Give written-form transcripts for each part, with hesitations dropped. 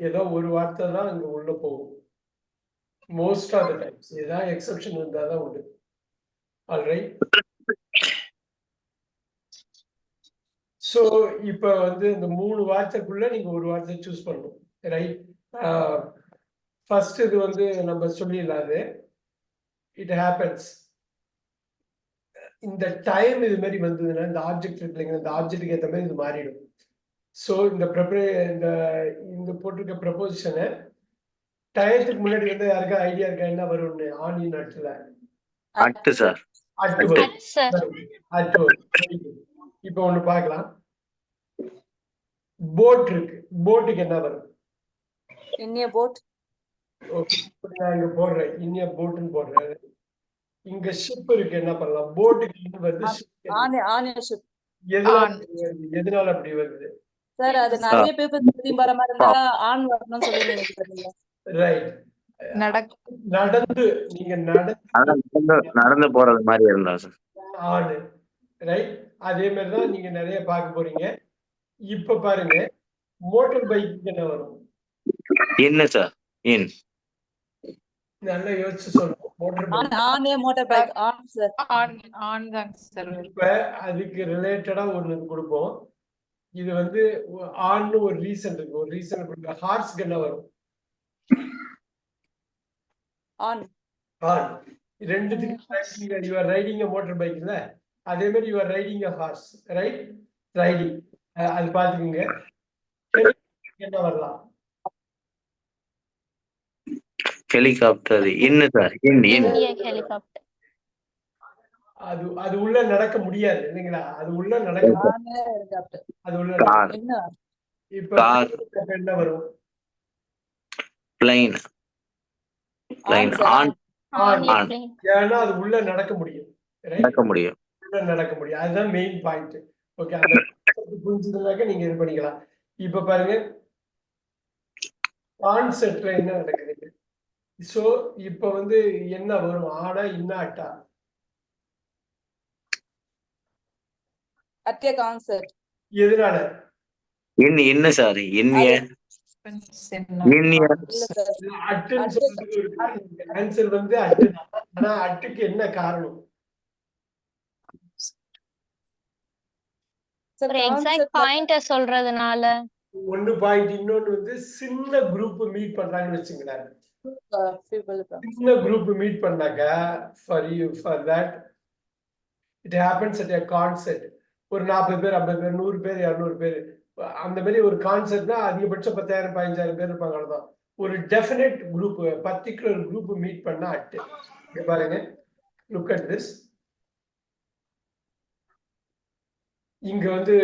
ஏதோ ஒரு வார்த்தை தான் அங்க உள்ள போகும். மோஸ்ட் ஆஃப் த டைம்ஸ் ஏதாவது எக்ஸெப்ஷன் இருந்தால் தான் உண்டு. ஆல்ரைட். ஸோ இப்போ வந்து இந்த 3 வார்த்தைக்குள்ள நீங்க ஒரு வார்த்தை சூஸ் பண்ணணும். ரைட். ஃபர்ஸ்ட் இது வந்து நம்ம சொல்லிடலாம். It happens. இந்த டைம் இது மாதிரி வந்ததுன்னா இந்த ஆப்ஜெக்ட் இருக்கு இல்லைங்க, இந்த ஆப்ஜெக்ட்டுக்கு ஏற்ற மாதிரி இது மாறிடும். ஸோ இந்த இந்த போட்டிருக்க ப்ரப்போசிஷனை டயத்துக்கு முன்னாடி வந்து யாருக்கா ஐடியா இருக்கா என்ன வரும்னு? ஆனியன் அட்டுல அட்டு சார். அட்டு வரும். அட்டு வரும். இப்போ ஒண்ணு பார்க்கலாம். போட் இருக்கு. போட்டுக்கு என்ன வரும்? இன்னிய போட். ஓகே, நான் இங்க போடுறேன் இன்னிய போட்டுன்னு போடுறேன். இங்க ஷிப் இருக்கு, என்ன பண்ணலாம்? போட்டுக்கு என்ன வருது? ஷிப். எதனால அப்படி வருது சார்? அது நிறைய பேப்பர் திரும்பி வர மாதிரி இருந்தா ஆன் வரணும்னு சொல்லி நினைக்கிறீங்க. ரைட். நடந்து நீங்க நடந்து போறது மாதிரி இருந்தா சார் ஆடு. ரைட். அதே மாதிரி தான் நீங்க நிறைய பார்க்க போறீங்க. இப்ப பாருங்க, மோட்டார் பைக்கு என்ன வரும்? என்ன சார்? இன். நல்லா யோசிச்சு சொல்லுவோம். Motor bike on sir. On தான் சார். இப்ப அதுக்கு ரிலேட்டடா ஒண்ணு கொடுப்போம். இது வந்து ஆன்னு ஒரு ரீசன் இருக்கு. ஒரு ரீசன் கொடுக்க ஹார்ஸ்க்கு என்ன வரும்? ஆன். ஆன். ரெண்டுத்துக்கு you are riding a motor bike இல்ல, அதே மாதிரி you are riding a horse. Right. Riding. அது பாத்துக்கோங்க. என்ன வரலாம்? ஹெலிகாப்டர். என்ன சார்? ஹெலிகாப்டர். அது உள்ள நடக்க முடியாது இல்லைங்களா? அது உள்ள நடக்க அது உள்ள இப்ப என்ன வரும்? பிளைன். பிளைன். ஆன். ஏன்னா அது உள்ள நடக்க முடியும். நடக்க முடியும். நடக்க முடியும். அதுதான் மெயின் பாயிண்ட். ஓகே, அந்த புரிஞ்சதுனாக்க நீங்க இது பண்ணிக்கலாம். இப்ப பாருங்க, கான்செப்ட்ல என்ன நடக்குது? சோ இப்ப வந்து என்ன வரும்? ஆனா இன்ன அட்டா? அட்டே கான்செப்ட். எதனால? என்ன சார்? ஆன்சர் வந்து அட்டு. ஆனா அட்டுக்கு என்ன காரணம்? ஒரு எக்ஸாக்ட் பாயிண்ட சொல்றதுனால. ஒன்னு பாயிண்ட். இன்னொன்னு வந்து சின்ன குரூப் மீட் பண்றாங்கன்னு வச்சுங்களேன். சின்ன குரூப் மீட் பண்ணாக்க for that it happens at a concert. ஒரு 40 பேர், 50 பேர், 100 பேர், 200 பேர், அந்த மாதிரி ஒரு கான்செர்ட்னா அதிகபட்சம் 10,000 15,000 பேர் இருப்பாங்க. அவ்வளவுதான். ஒரு definite group, particular group meet பண்ணா அட்டு. இங்க பாருங்க, லுக் அட் திஸ். இங்க வந்து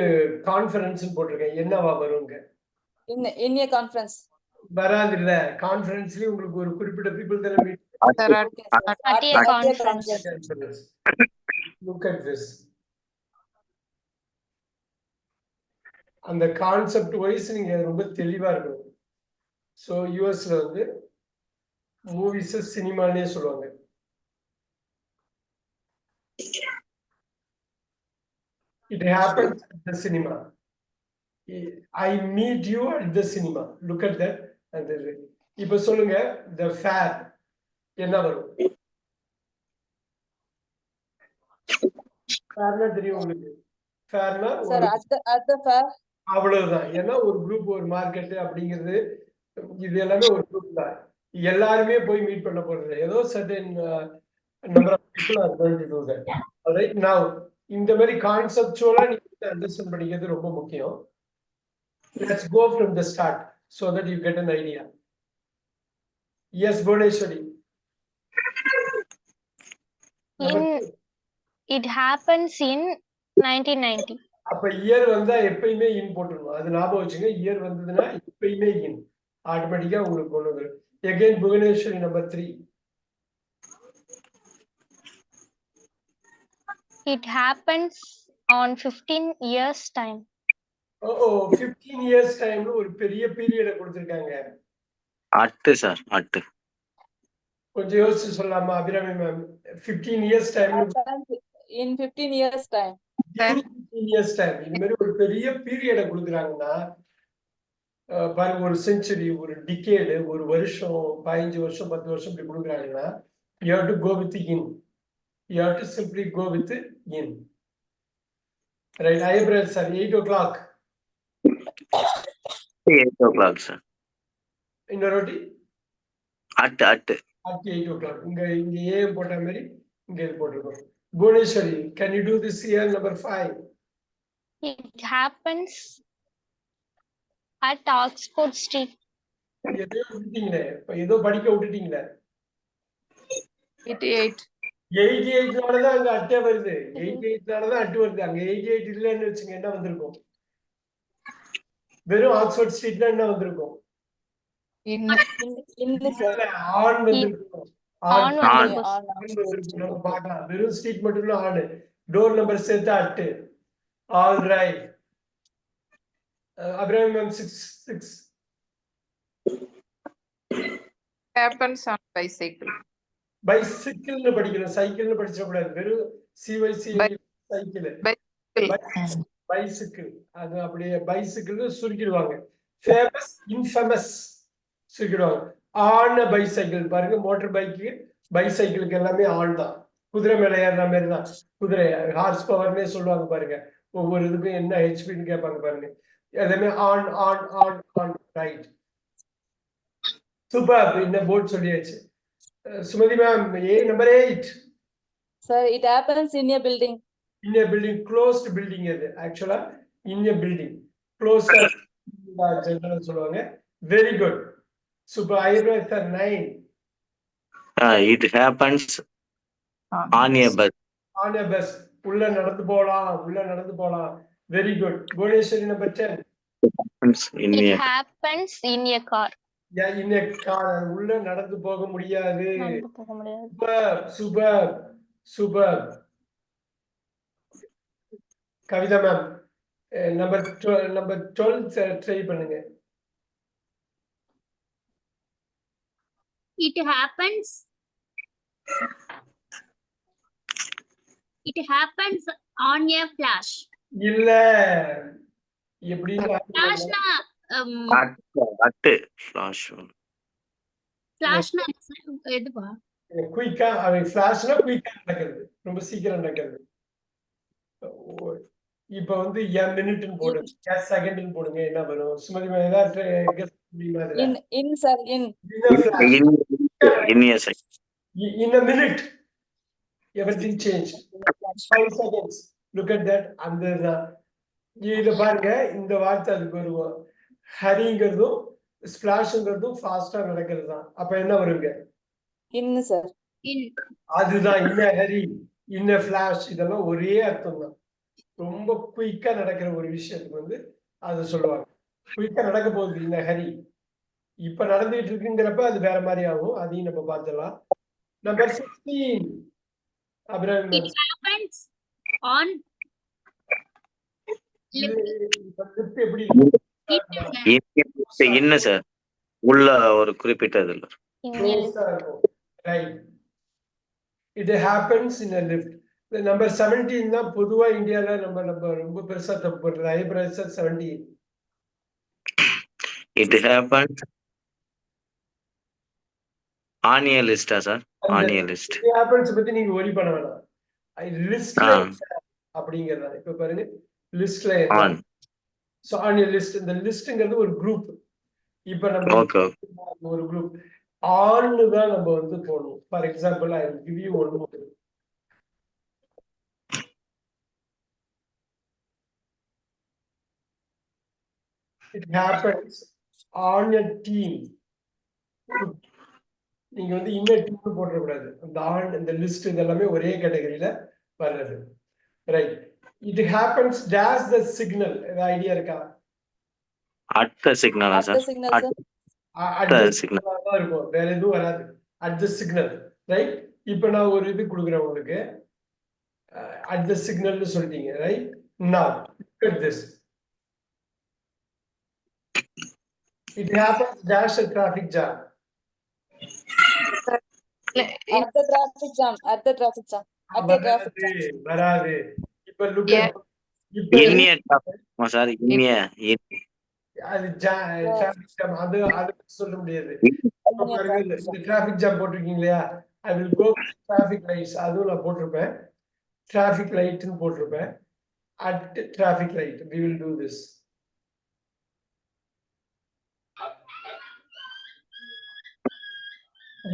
கான்ஃபரன்ஸ் போட்டிருக்கேன். என்னவா வருங்க? இன்னிய கான்ஃபரன்ஸ் வராது இல்ல. கான்ஃபரன்ஸ்லயே உங்களுக்கு ஒரு குறிப்பிட்ட பீப்புள் தான மீட். Look at this. அந்த கான்செப்ட் வைஸ் நீங்க ரொம்ப தெளிவா இருக்கணும். சோ யுஎஸ்ல வந்து மூவிஸ் சினிமானே சொல்லுவாங்க. It happens at the cinema. I meet you at the cinema. Look at that. இப்ப சொல்லுங்க, the fair என்ன வரும்? ஃபேர்னா தெரியும் உங்களுக்கு? ஃபேர்னா சார் at the fair. அவ்வளவுதான். ஏன்னா ஒரு குரூப், ஒரு மார்க்கெட் அப்படிங்கிறது, இது எல்லாமே ஒரு குரூப் தான். எல்லாருமே போய் மீட் பண்ண போறது. ஏதோ certain number of people are going to do that. Alright, now இந்த மாதிரி கான்செப்சுவலா நீங்க அண்டர்ஸ்டாண்ட் பண்ணிக்கிறது ரொம்ப முக்கியம். Let's go from the start so that you get an idea. Yes, Bhuvneshwari. It happens in 1990. அப்ப இயர் வந்தா எப்பயுமே இன் போட்டுருணும். அது ஞாபகம் வச்சுங்க. இயர் வந்ததுன்னா எப்பயுமே இன் ஆட்டோமேட்டிக்கா உங்களுக்கு கொண்டு வரும். Again, Bhuvneshwari, number 3. It happens on 15 years time. 15 years டைம்ல ஒரு பெரிய பீரியட கொடுத்திருக்காங்க. At sir. அட்டு. கொஞ்சம் யோசிச்சு சொல்லலாமா Abirami ma'am? 15 years time. In 15 years time. 15 years time. இந்த மாதிரி ஒரு பெரிய பீரியட கொடுக்குறாங்கன்னா பாருங்க ஒரு செஞ்சுரி, ஒரு டிகேடு, ஒரு வருஷம், 15 வருஷம், 10 வருஷம் இப்படி கொடுக்குறாங்கன்னா you have to go with in. You have to simply go with in. Right, eyebrows sir, 8 o'clock. 8 o'clock sir. இன்னொரு வாட்டி அட் 8 o'clock. இங்க ஏஎம் போட்ட மாதிரி இங்க இது போட்டிருக்கோம். Bhuvaneswari, can you do this here number 5? It happens at Oxford Street. ஏதோ விட்டுட்டீங்களே, இப்ப ஏதோ படிக்க விட்டுட்டீங்களே. 88. 88 அங்க அட்டை வருது. 88 அட்டு வருது. அங்க 88 இல்லைன்னு வச்சுங்க, என்ன வந்திருக்கும்? வெறும் ஆக்ஸ்போர்ட் ஸ்ட்ரீட்ல என்ன வந்திருக்கும்? ஆண் வந்திருக்கும். On வந்திருக்கும். நம்ம பார்க்கலாம். வெறும் ஸ்ட்ரீட் மட்டும் தான் ஆண். டோர் நம்பர் சேர்த்து அட்டு. All right. அப்புறம் மேம் 6 Happens on bicycle. பைசிக்கிள்னு படிக்கணும், சைக்கிள்னு படிச்சிடக்கூடாது. வெறும் சிஒய்சி சைக்கிள், பைசிக்கிள். அது அப்படியே பைசிக்கிள் சுருக்கிடுவாங்க. ஃபேமஸ், இன்ஃபேமஸ் சுருக்கிடுவாங்க. ஆன் பைசைக்கிள் பாருங்க, மோட்டர் பைக்கு பைசைக்கிளுக்கு எல்லாமே ஆன் தான். குதிரை மேல ஏறுற மாதிரி தான். குதிரை ஹார்ஸ் பவர்னே சொல்லுவாங்க பாருங்க. ஒவ்வொரு இதுக்கும் என்ன ஹெச்பின்னு கேட்பாங்க பாருங்க. எல்லாமே on on on on. Right, super. இந்த போர்ட் சொல்லியாச்சு. Sumati ma'am, number 8. Sir, it happens in a building. In a building, closed building இது actually in a building. Closed general சொல்லுவாங்க. Very good. Super. Eyebrow sir 9. It happens on a bus. On a bus. உள்ள நடந்து போலாம். Very good. Bhuvaneshwari number 10. It happens in a car. Yeah, in a car. உள்ள நடந்து போக முடியாது. Super. Kavitha ma'am, number 12 try பண்ணுங்க. It happens on a flash. இல்ல, எப்படி Flashna அட்டு ஃபிளாஷ். flashna எதுவா? குயிக்கா, அவன் ஃபிளாஷ்னா குயிக்கா நடக்கிறது, ரொம்ப சீக்கிரம் நடக்கிறது. இப்ப வந்து மினிட்னு போடுங்க, செகண்ட்னு போடுங்க, என்ன வரும்? சுமதி மேம் ஏதாவது கெஸ் முடியுமா? In sir, in. In a second. In a minute, everything changed. 5 seconds. Look at that. அந்த இத பாருங்க, இந்த வார்த்தை அதுக்கு வருவோம். ஹரிங்கிறதும் ஸ்பிளாஷ்ங்கிறதும் ஃபாஸ்டா நடக்கிறது தான். அப்ப என்ன வருங்க? In sir. In. அதுதான் இன்ன ஹரி, இன்ன ஃபிளாஷ், இதெல்லாம் ஒரே அர்த்தம் தான். ரொம்ப குயிக்கா நடக்கிற ஒரு விஷயத்துக்கு வந்து அது சொல்லுவாங்க. குயிக்கா நடக்க போகுது இன்ன ஹரி, இப்ப நடந்துட்டு இருக்குங்கிறப்ப அது வேற மாதிரி ஆகும். அதையும் நம்ம பார்த்துடலாம். நம்பர் 16. அப்புறம் It happens on லிஃப்ட் எப்படி என்ன சார்? உள்ள ஒரு குறிப்பிட்ட இதுல. Right. It happens in a lift. The number 17 தான் பொதுவா இந்தியால நம்ம ரொம்ப பெருசா தப்பு பண்றது. Eyebrow 17. It happens on a list, sir. On a list. It happens பத்தி நீங்க worry பண்ண வேணாம். லிஸ்ட்ல அப்படிங்கறத இப்ப பாருங்க, லிஸ்ட்ல on. So on a list, இந்த லிஸ்ட்ங்கிறது ஒரு குரூப். இப்ப நம்ம ஒரு குரூப் ஆன்னு தான் நம்ம வந்து போடணும். For example, I will give you one more. It happens on a team. நீங்க வந்து இன்ன டீம் போட கூடாது. அந்த ஆன், இந்த லிஸ்ட் இதெல்லாம் ஒரே கேட்டகரியில வர்றது. Right. It happens dash the signal. ஏதாவது ஐடியா இருக்கா? At the signal, sir. At the signal தான் இருக்கும், வேற எதுவும் வராது. At the signal. ரைட். இப்போ நான் ஒரு இது கொடுக்குறேன் உங்களுக்கு. At the signal னு சொல்லிட்டீங்க. Right. Now look at this. It happens dash a traffic jam. At the traffic jam. வராது. இப்ப look at in a traffic, sir. In அது டிராபிக் ஜாம் அது சொல்ல முடியாது. இப்ப பாருங்க இந்த டிராபிக் ஜாம் போட்டிருக்கீங்க இல்லையா, I will go traffic lights அதுவும் நான் போட்டிருப்பேன். டிராபிக் லைட்னு போட்டிருப்பேன். At traffic light we will do this.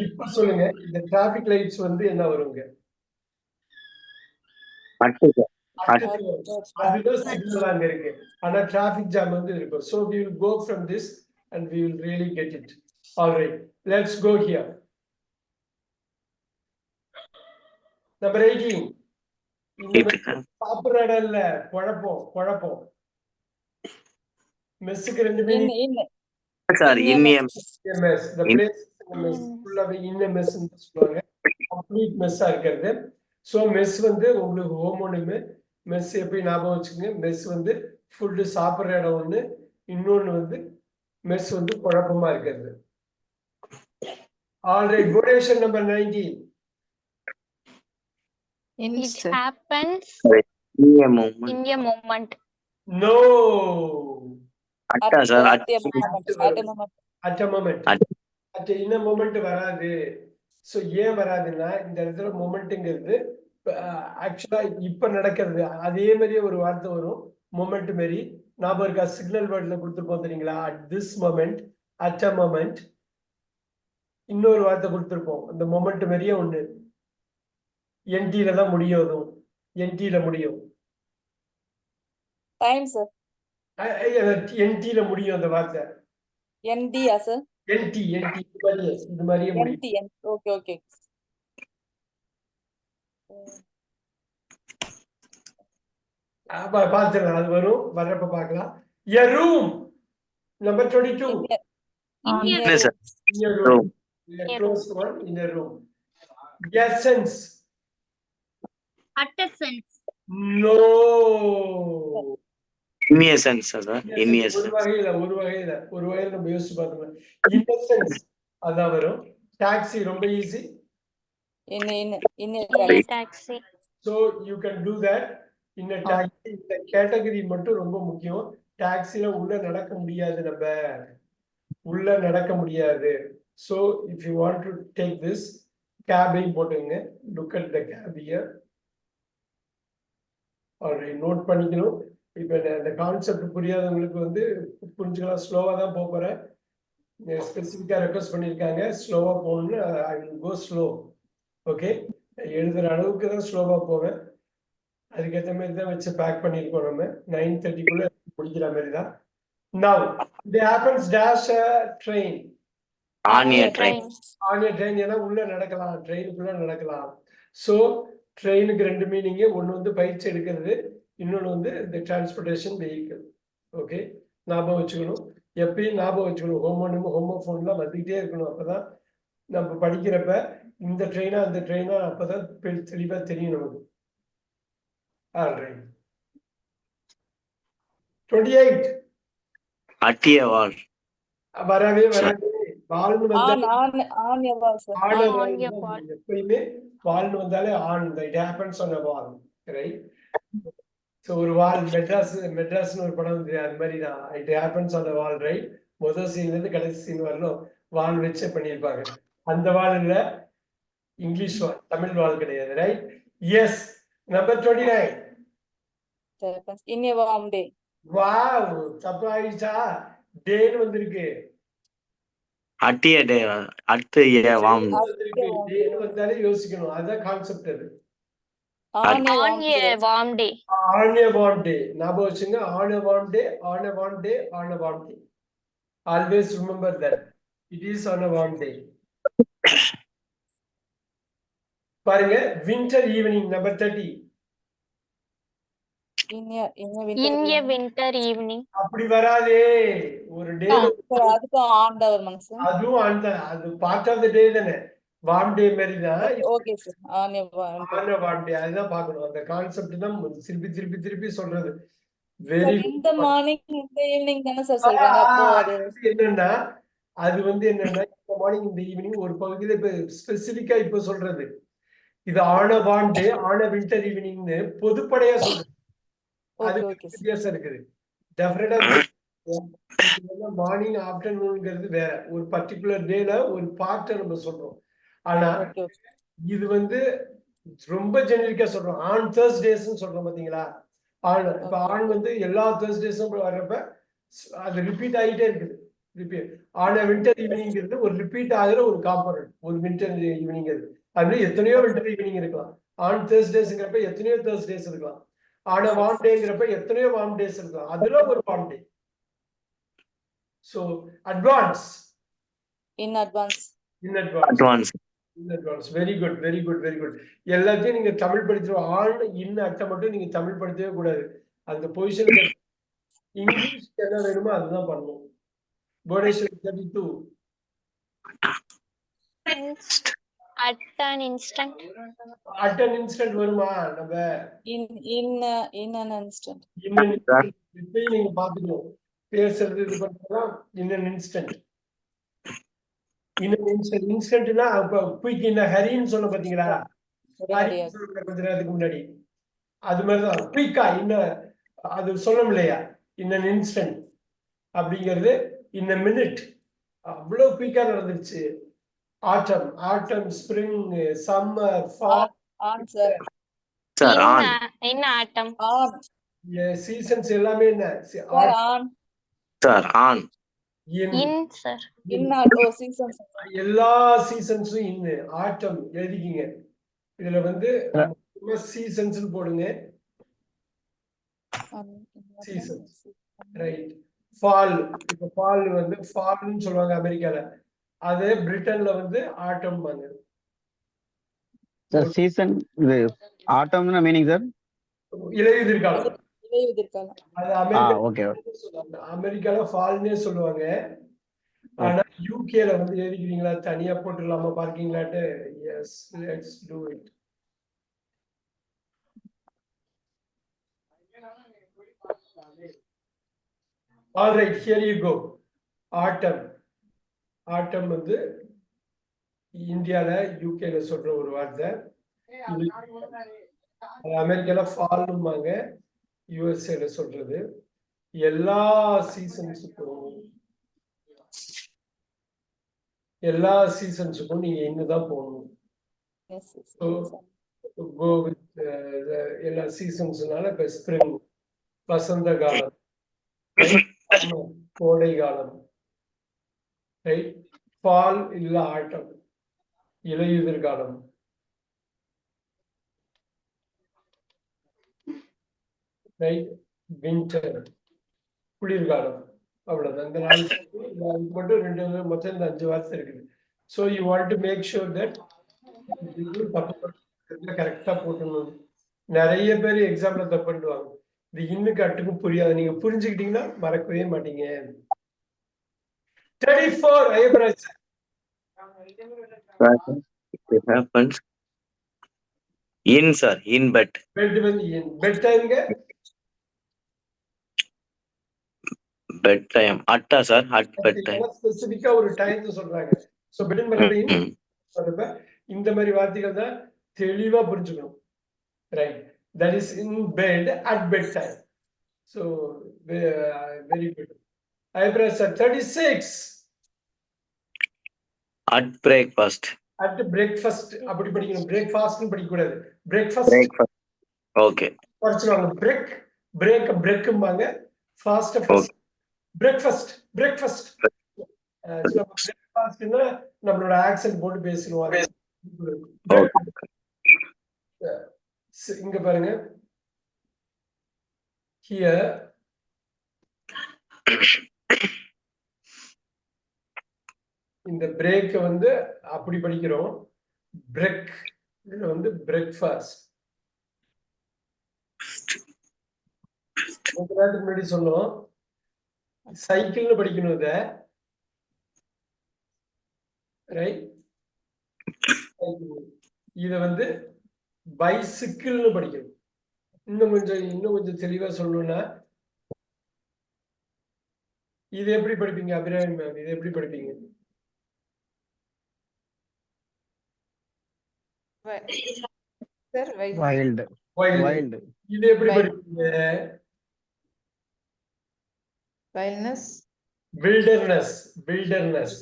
இப்ப சொல்லுங்க இந்த டிராபிக் லைட்ஸ் வந்து என்ன வருங்க? அதுதான் சிக்னல் அங்க இருக்கு. ஆனா டிராபிக் ஜாம் வந்து இருக்கும். So we will go from this and we will really get it. All right, let's go here. Number 18. சாப்பிடுற இடம் இல்ல, குழப்பம். மெஸ்ஸுக்கு ரெண்டு meaning sir. Mess the place mess ஃபுல்லாவே இன்ன மெஸ் சொல்லுவாங்க. கம்ப்ளீட் மெஸ்ஸா இருக்கிறது. சோ மெஸ் வந்து உங்களுக்கு ஹோமோனிம். மெஸ் எப்படி ஞாபகம் வச்சுக்கோங்க, மெஸ் வந்து ஃபுட்டு சாப்பிடுற இடம் ஒண்ணு, இன்னொன்னு வந்து மெஸ் வந்து குழப்பமா இருக்கிறது. Alright, quotation number 19. It happens in a moment. No. Atta sir. At a moment. in a moment வராது. சோ ஏன் வராதுன்னா இந்த இடத்துல மொமெண்ட்ங்கிறது ஆக்சுவலா இப்ப நடக்கிறது. அதே மாதிரியே ஒரு வார்த்தை வரும் மொமெண்ட் மாரி. ஞாபகம் இருக்கா? சிக்னல் வேர்ட்ல கொடுத்துருப்போம் தெரியுங்களா? At this moment, at a moment. இன்னொரு வார்த்தை கொடுத்துருப்போம் அந்த மொமெண்ட் மாரியே ஒண்ணு. என்டில தான் முடியும். அதுவும் என்டில முடியும். Time sir. என்டில முடியும் அந்த வார்த்தை. என்டியா சார்? என்டி இது மாதிரியே முடியும். ஓகே. பாத்துக்கலாம், அது வரும், வர்றப்ப பார்க்கலாம். A room. Number 22. In a room. A close one in a room. Essence. At a sense. No. In a sense sir. In a sense ஒரு வகையில நம்ம யோசிச்சு பார்த்தோம். இன்னசென்ஸ் அதான் வரும். டாக்ஸி ரொம்ப easy. Taxi. So you can do that in a taxi. இந்த category மட்டும் ரொம்ப முக்கியம். டாக்ஸில உள்ள நடக்க முடியாது. So if you want to take this cab போட்டுங்க. Look at the cab here. Alright, note பண்ணிக்கணும். இப்ப இந்த கான்செப்ட் புரியாதவங்களுக்கு வந்து புரிஞ்சுக்கலாம். ஸ்லோவா தான் போறேன். ஸ்பெசிஃபிக்கா ரெக்வெஸ்ட் பண்ணிருக்காங்க ஸ்லோவா போகணும்னு. I will go slow. Okay, எழுதுற அளவுக்கு தான் ஸ்லோவா போவேன். அதுக்கேற்ற மாதிரி தான் வச்சு பேக் பண்ணிருக்கோம். நம்ம 9:30 முடிக்கிற மாதிரி தான். Now it happens dash a train. on a train. ஏன்னா உள்ள நடக்கலாம், ட்ரெயினுக்குள்ள நடக்கலாம். ஸோ ட்ரெயினுக்கு ரெண்டு மீனிங். ஒன்று வந்து பயிற்சி எடுக்கிறது, இன்னொன்று வந்து இந்த டிரான்ஸ்போர்டேஷன் வெஹிக்கிள். ஓகே, ஞாபகம் வச்சுக்கணும். எப்பயும் ஞாபகம் வச்சுக்கணும். ஹோமோஃபோன்லாம் வந்துகிட்டே இருக்கணும். அப்பதான் நம்ம படிக்கிறப்ப இந்த ட்ரெயினா அந்த ட்ரெயினா அப்பதான் தெளிவா தெரியும் நமக்கு. ஆல்ரைட், 28. அட்டிய வால். வரவே வாழ்னு வந்தாலே எப்பயுமே வாழ்னு வந்தாலே on. It happens on a wall, right? So ஒரு வால், மெட்ராஸ்னு ஒரு படம் வந்து அது மாதிரி தான். It happens on a wall, right? முதல் சீன்ல இருந்து கடைசி சீன் வரணும் வால் வச்சு பண்ணியிருப்பாங்க. அந்த வால் இல்ல, இங்கிலீஷ் வால், தமிழ் வால் கிடையாது, right? Yes. Number 29. in a warm day. Wow, தப்பு ஆயிடுச்சா? டேன்னு வந்திருக்கு. அட்டிய டே. அட்டிய வாம். டேன்னு வந்தாலே யோசிக்கணும். அதான் கான்செப்ட். அது On a warm day. on a warm day. ஞாபகம் வச்சுங்க. on a warm day, on a warm day, on a warm day. Always remember that. It is on a warm day. பாருங்க, winter evening. Number 30. In a winter evening. அப்படி வராதே. ஒரு டே அதுக்கும் ஆண்டவர் மனசு. அதுவும் அது பார்ட் ஆஃப் தி டே தானே. வார்ம் டே மாதிரி தான். Okay sir. on a warm day அதுதான் பார்க்கணும். அந்த கான்செப்ட் தான் திருப்பி சொல்றது. வெரி இந்த மார்னிங் இந்த ஈவினிங் தானே சார் சொல்றாங்க. அப்போ அது என்னன்னா இந்த மார்னிங் இந்த ஈவினிங் ஒரு பகுதியில இப்ப ஸ்பெசிபிக்கா இப்ப சொல்றது. இது on a warm day, on a winter eveningனு பொதுப்படையா சொல்றது. அது வித்தியாசம் இருக்குது. டெஃபினட்டா மார்னிங் ஆஃப்டர்நூன்ங்கிறது வேற ஒரு பர்டிகுலர் டேல ஒரு பார்ட்டை நம்ம சொல்றோம். ஆனா ஓகே இது வந்து ரொம்ப ஜெனரிக்கா சொல்றோம். ஆன் தேர்ஸ்டேஸ்ன்னு சொல்றோம் பாத்தீங்களா? ஆன் இப்ப Okay. ஆன் வந்து எல்லா தேர்ஸ்டேஸும் வர்றப்ப அது ரிப்பீட் ஆகிட்டே இருக்குது. ரிப்பீட் ஆன் வின்டர் ஈவினிங்கிறது ஒரு ரிப்பீட் ஆகுற ஒரு காம்பனன்ட். ஒரு வின்டர் ஈவினிங்கிறது அது எத்தனையோ வின்டர் ஈவினிங் இருக்கலாம். ஆன் தேர்ஸ்டேஸ்ங்கிறப்ப எத்தனையோ தேர்ஸ்டேஸ் இருக்கலாம். ஆன வார்ம் டேங்கிறப்ப எத்தனையோ வார்ம் டேஸ் இருக்கலாம். அதுல ஒரு warm day. So advance. In advance. In advance. Advance. In advance. Very good, very good, very good. எல்லாத்தையும் நீங்க தமிழ் படிச்சிருவோம். ஆன் இன் அட்டை மட்டும் நீங்க தமிழ் படிக்கவே கூடாது. அந்த பொசிஷனுக்கு இங்கிலீஷ் என்ன வேணுமோ அதுதான் பண்ணணும். Bodheshwar 32. At an instant. At an instant வருமா? நம்ம In an instant. இன்னும் இப்பயும் நீங்க பாத்துக்கணும். பேசுறது இது பண்றதா in an instant. In an instant. Instantனா குயிக் இன் ஹரின்னு சொன்ன பாத்தீங்களா? உடனடியாக. கொஞ்ச நேரத்துக்கு முன்னாடி அது மாதிரிதான் குயிக்கா இன்னும் அது சொல்லணும் இல்லையா? இன் அன் இன்ஸ்டன்ட் அப்படிங்கிறது இன் அ மினிட். அவ்வளவு குயிக்கா நடந்துருச்சு. Autumn, autumn, spring, summer, fall, On sir. Sir on. In atom. On. சீசன்ஸ் எல்லாமே என்ன? Sir on. Sir on. In, sir. In not oh seasons. எல்லா சீசன்ஸும் இன்னு. ஆட்டம் எழுதிக்கிங்க. இதுல வந்து சீசன்ஸ் போடுங்க. Seasons. ரைட். ஃபால், இப்ப ஃபால் வந்து ஃபால்னு சொல்லுவாங்க அமெரிக்கால. அதே பிரிட்டன்ல வந்து ஆட்டம் பாங்க. Sir, season autumn na meaning sir? இலையுதிர்காலம். இலையுதிர்காலம். அது அமெரிக்கா Okay. சொல்லுவாங்க. அமெரிக்கால ஃபால்னே சொல்லுவாங்க. ஆனா யூகேல வந்து எழுதிக்கிறீங்களா தனியா போட்டுடலாமா பார்க்கீங்களாட்டு? Yes, let's do it. All right, here you go. Autumn. Autumn வந்து இந்தியால யூகேல சொல்ற ஒரு வார்த்தை. அமெரிக்கால ஃபால்னுமாங்க, யுஎஸ்ஏல சொல்றது. எல்லா சீசன்ஸுக்கும் நீங்க இன்னுதான் போகணும். Yes. So go with எல்லா சீசன்ஸ்னால இப்ப ஸ்ப்ரிங், வசந்த காலம், கோடை காலம், ரைட்? ஃபால் இல்ல ஆட்டம், இலையுதிர் காலம், ரைட்? வின்டர், குளிர்காலம். அவ்வளவுதான். இந்த 4 மட்டும் 2 மொத்தம் இந்த 5 வார்த்தை இருக்குது. So you want to make sure that கரெக்டா போட்டணும். நிறைய பேர் எக்ஸாம்ல தப்பு பண்ணுவாங்க. இது இன்னுக்கு அட்டுக்கும் புரியாது. நீங்க புரிஞ்சுக்கிட்டீங்கன்னா மறக்கவே மாட்டீங்க. 34 Ayyapparaj. It happens. In sir, in bed. Bed வந்து பெட் டைம்ங்க. Bed time. Atta sir, at bed time. ஸ்பெசிபிக்கா ஒரு டைம் சொல்றாங்க. சோ பெட் பண்றது இந்த மாதிரி வார்த்தைகள் தான் தெளிவா புரிஞ்சுக்கணும். Right? That is in bed at bed time. So very good. Ayyapparaj sir 36. At breakfast. At breakfast அப்படி படிக்கணும். பிரேக்ஃபாஸ்ட்னு படிக்க கூடாது. பிரேக்ஃபாஸ்ட். Breakfast. Okay. படிச்சுவாங்க. பிரேக்ம்பாங்க. Fast breakfast. பிரேக்ஃபாஸ்ட்னா நம்மளோட ஆக்சென்ட் போட்டு பேசுவாங்க. இங்க பாருங்க. Here இந்த பிரேக் வந்து அப்படி படிக்கிறோம். பிரேக் வந்து பிரேக்ஃபாஸ்ட். முன்னாடி சொன்னோம் சைக்கிள்னு படிக்கணும். இத ரைட்? இத வந்து பைசிக்கிள்னு படிக்கணும். இன்னும் கொஞ்சம் தெளிவா சொல்லணும்னா இது எப்படி படிப்பீங்க அபிராமி மேம்? இது எப்படி படிப்பீங்க? Wild. இது எப்படி படிப்பீங்க? Wildness. Wilderness. Wilderness.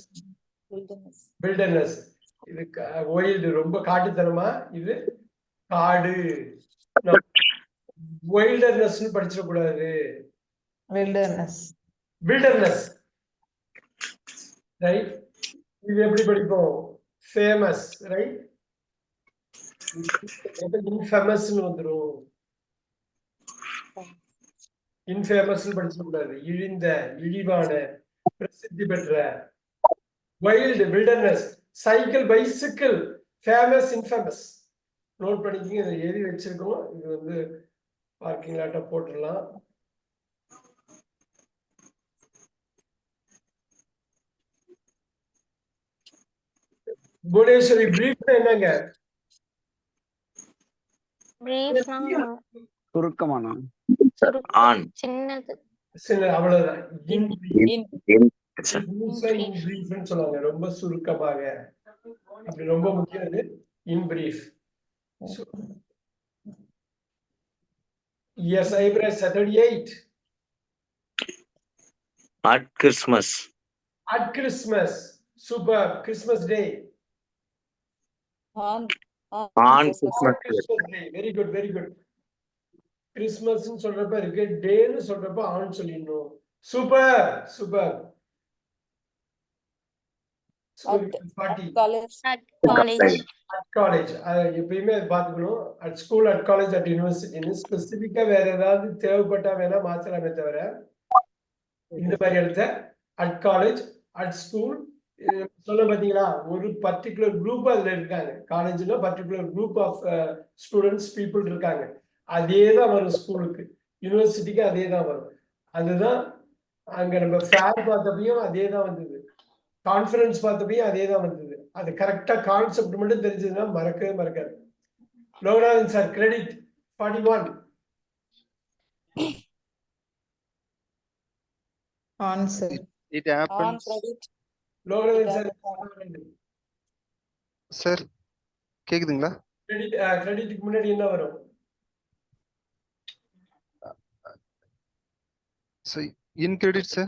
இது wild ரொம்ப காட்டுத்தனமா, இது காடு. வைல்டர்னஸ் படிச்சிட கூடாது. Wilderness. ரைட். இது எப்படி படிப்போம்? Famous, right? இன்ஃபேமஸ்னு வந்துரும். இன்ஃபேமஸ்னு படிச்சிட கூடாது. இழிந்த, இழிவான, பிரசித்தி பெற்ற. Wild, wilderness. Cycle, bicycle, famous, infamous. Note பண்ணிக்கிங்க. இதை எழுதி வச்சிருக்கோம். இது வந்து பார்க்கிங் லாட்டா போட்டுடலாம். புவனேஸ்வரி, பிரீஃப் என்னங்க? சுருக்கமான ஆன் சின்னது. அவ்வளவுதான். brief. சொல்லுவாங்க ரொம்ப சுருக்கமாக. அப்படி ரொம்ப முக்கியம். இன் brief. Yes, Eyebrow 38. At Christmas. At Christmas. Super. Christmas Day. On Christmas Day. Very good, very good. Christmas ன்னு சொல்றப்ப இருக்கு, டேன்னு சொல்றப்ப ஆன் சொல்லிடணும். Super, super. காலேஜ் எப்பயுமே அது பாத்துக்கணும். At school, at college, at யூனிவர்சிட்டின்னு ஸ்பெசிபிக்கா வேற ஏதாவது தேவைப்பட்டா வேணா மாத்தலாமே தவிர, இந்த மாதிரி இடத்த அட் காலேஜ், அட் ஸ்கூல் சொல்ல பாத்தீங்களா? ஒரு பர்டிகுலர் குரூப் அதுல இருக்காங்க. காலேஜ்ல particular group of students, people இருக்காங்க. அதே தான் வரும் ஸ்கூலுக்கு. யூனிவர்சிட்டிக்கு அதே தான் வரும். அதுதான் அங்க நம்ம ஃபேர் பார்த்தப்பையும் அதே தான் வந்தது. கான்ஃபரன்ஸ் பார்த்தப்பையும் அதே தான் வந்தது. அது கரெக்டா கான்செப்ட் மட்டும் தெரிஞ்சதுன்னா மறக்கவே மறக்காது. Loganathan sir, credit 41. On, sir. It happens. Loganathan sir, sir கேக்குதுங்களா? கிரெடிட்டுக்கு முன்னாடி என்ன வரும்? So in credit, sir.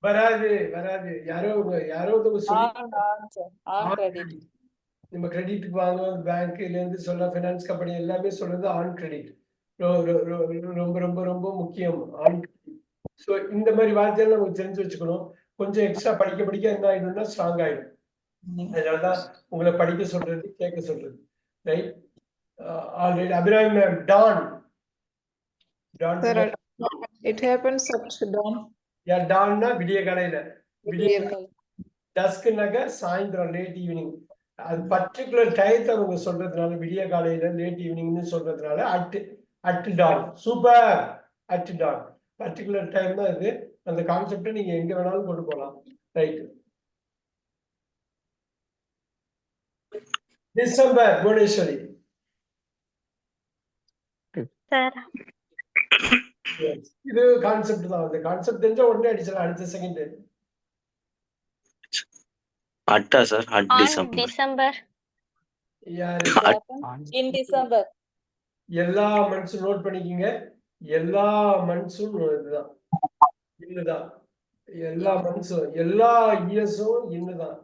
வராது, வராது. யாரோ சொல்லி நம்ம கிரெடிட்டுக்கு வாங்க, பேங்க்ல இருந்து சொல்ல, ஃபைனான்ஸ் கம்பெனி எல்லாமே சொல்றது ஆன் கிரெடிட். ரொம்ப ரொம்ப ரொம்ப முக்கியம் ஆன் கிரெடிட். ஸோ இந்த மாதிரி வார்த்தையெல்லாம் நமக்கு தெரிஞ்சு வச்சுக்கணும். கொஞ்சம் எக்ஸ்ட்ரா படிக்க என்ன ஆயிடும்னா ஸ்ட்ராங் ஆயிடும். அதனாலதான் உங்களை படிக்க சொல்றது, கேட்க சொல்றது. Right. Already Abirami ma'am, dawn. Sir, it happens at dawn. டான்னா விடிய காலையில. டஸ்க்னாக்க சாயந்தரம், லேட் ஈவினிங். அது பர்டிகுலர் டயத்தை அவங்க சொல்றதுனால, விடிய காலையில, லேட் ஈவினிங்னு சொல்றதுனால at dawn. Super. At dawn particular time தான் இது. அந்த கான்செப்டை நீங்க எங்க வேணாலும் கொண்டு போகலாம். ரைட். டிசம்பர், புவனேஸ்வரி. இது கான்செப்ட் தான். அந்த கான்செப்ட் தெரிஞ்சா உடனே அடிச்சலாம். அடுத்த second. Atta sir, at December. யாரு? in December. எல்லா மந்த்ஸும் நோட் பண்ணிக்கிங்க. எல்லா மந்த்ஸும் இதுதான், இன்னுதான். எல்லா மந்த்ஸும், எல்லா இயர்ஸும் இன்னுதான்.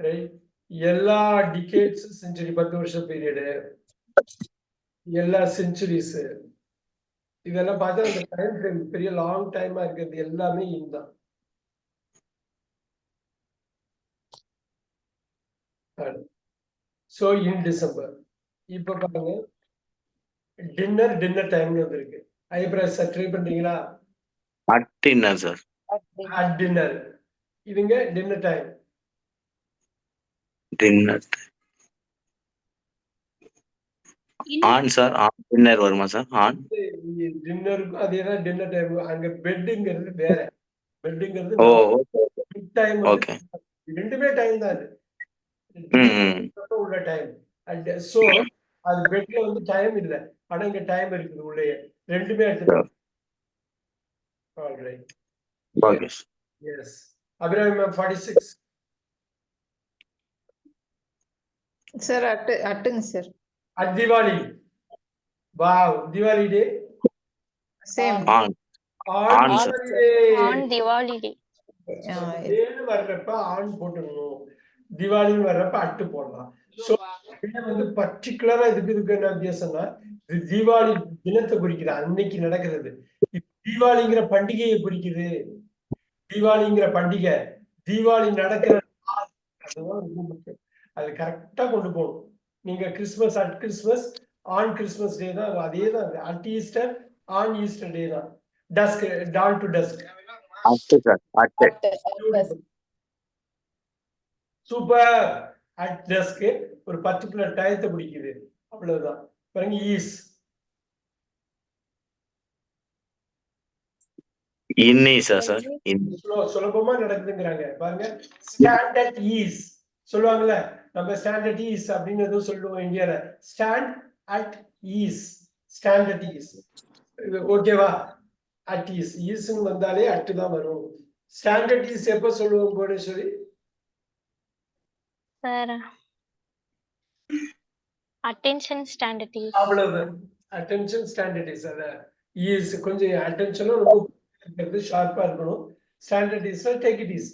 ரைட். எல்லா டிகேட்ஸ் செஞ்சுரி, 10 வருஷம் பீரியடு, எல்லா செஞ்சுரிஸ், இதெல்லாம் பார்த்தா அந்த டைம் ஃப்ரேம் பெரிய லாங் டைமா இருக்கிறது எல்லாமே இதுதான். So in December. இப்ப பாருங்க, டின்னர் டைம்னு வந்திருக்கு. ஐப்ராஸ் சார் ட்ரை பண்றீங்களா? At dinner sir. At dinner. இதுங்க dinner time. Dinner on sir. On dinner வருமா சார்? ஆன் டின்னருக்கும் அதேதான் டின்னர் டைம். அங்க பெட்டுங்கிறது வேற. பெட்டுங்கிறது ஓ டைம். ஓகே. ரெண்டுமே டைம் தான். அது உள்ள டைம். அண்ட் சோ அது பெட்ல வந்து டைம் இல்ல, ஆனா இங்க டைம் இருக்குது உள்ளே. ரெண்டுமே எடுத்துக்கலாம். All right. Okay. Yes. Abirami ma'am 46. Sir அட்டுங்க sir. At Diwali. Wow, Diwali day. Same. on on On, sir. holiday. On Diwali day. டேன்னு வர்றப்ப ஆன் போட்டுக்கணும், திவாலின்னு வர்றப்ப அட்டு போடலாம். சோ வந்து பர்டிகுலரா இதுக்கு என்ன வித்தியாசம்னா, இது தீபாவளி தினத்தை குறிக்குது, அன்னைக்கு நடக்கிறது. தீபாவளிங்கிற பண்டிகையை குறிக்குது. தீபாவளிங்கிற பண்டிகை, தீபாவளி நடக்கிற நாள், அதுதான் ரொம்ப முக்கியம். அது கரெக்டா கொண்டு போகணும். நீங்க Christmas at Christmas, on Christmas day தான், அதே தான். At Easter, on Easter day தான். Dusk, dawn to dusk. At sir, at. Super. At dusk ஒரு பர்டிகுலர் டயத்தை பிடிக்குது, அவ்வளவுதான். பாருங்க, ஈஸ் இன்னீஸா சார்? சுலபமா நடக்குதுங்கிறாங்க பாருங்க. ஸ்டாண்டர்ட் ஈஸ் சொல்லுவாங்கல்ல, நம்ம ஸ்டாண்டர்ட் ஈஸ் அப்படின்னு எதுவும் சொல்லுவோம் இந்தியால. Stand at ease, standard ease. ஓகேவா? அட் ஈஸ், ஈஸ்ன்னு வந்தாலே அட்டு தான் வரும். ஸ்டாண்டர்ட் ஈஸ் எப்ப சொல்லுவோம் Bhuvaneswari? Sir, attention standard is. அவ்வளவுதான். Attention standard ease. அத ஈஸ் கொஞ்சம் அட்டென்ஷனும் ரொம்ப ஷார்ப்பா இருக்கணும். Standard ease take it ease,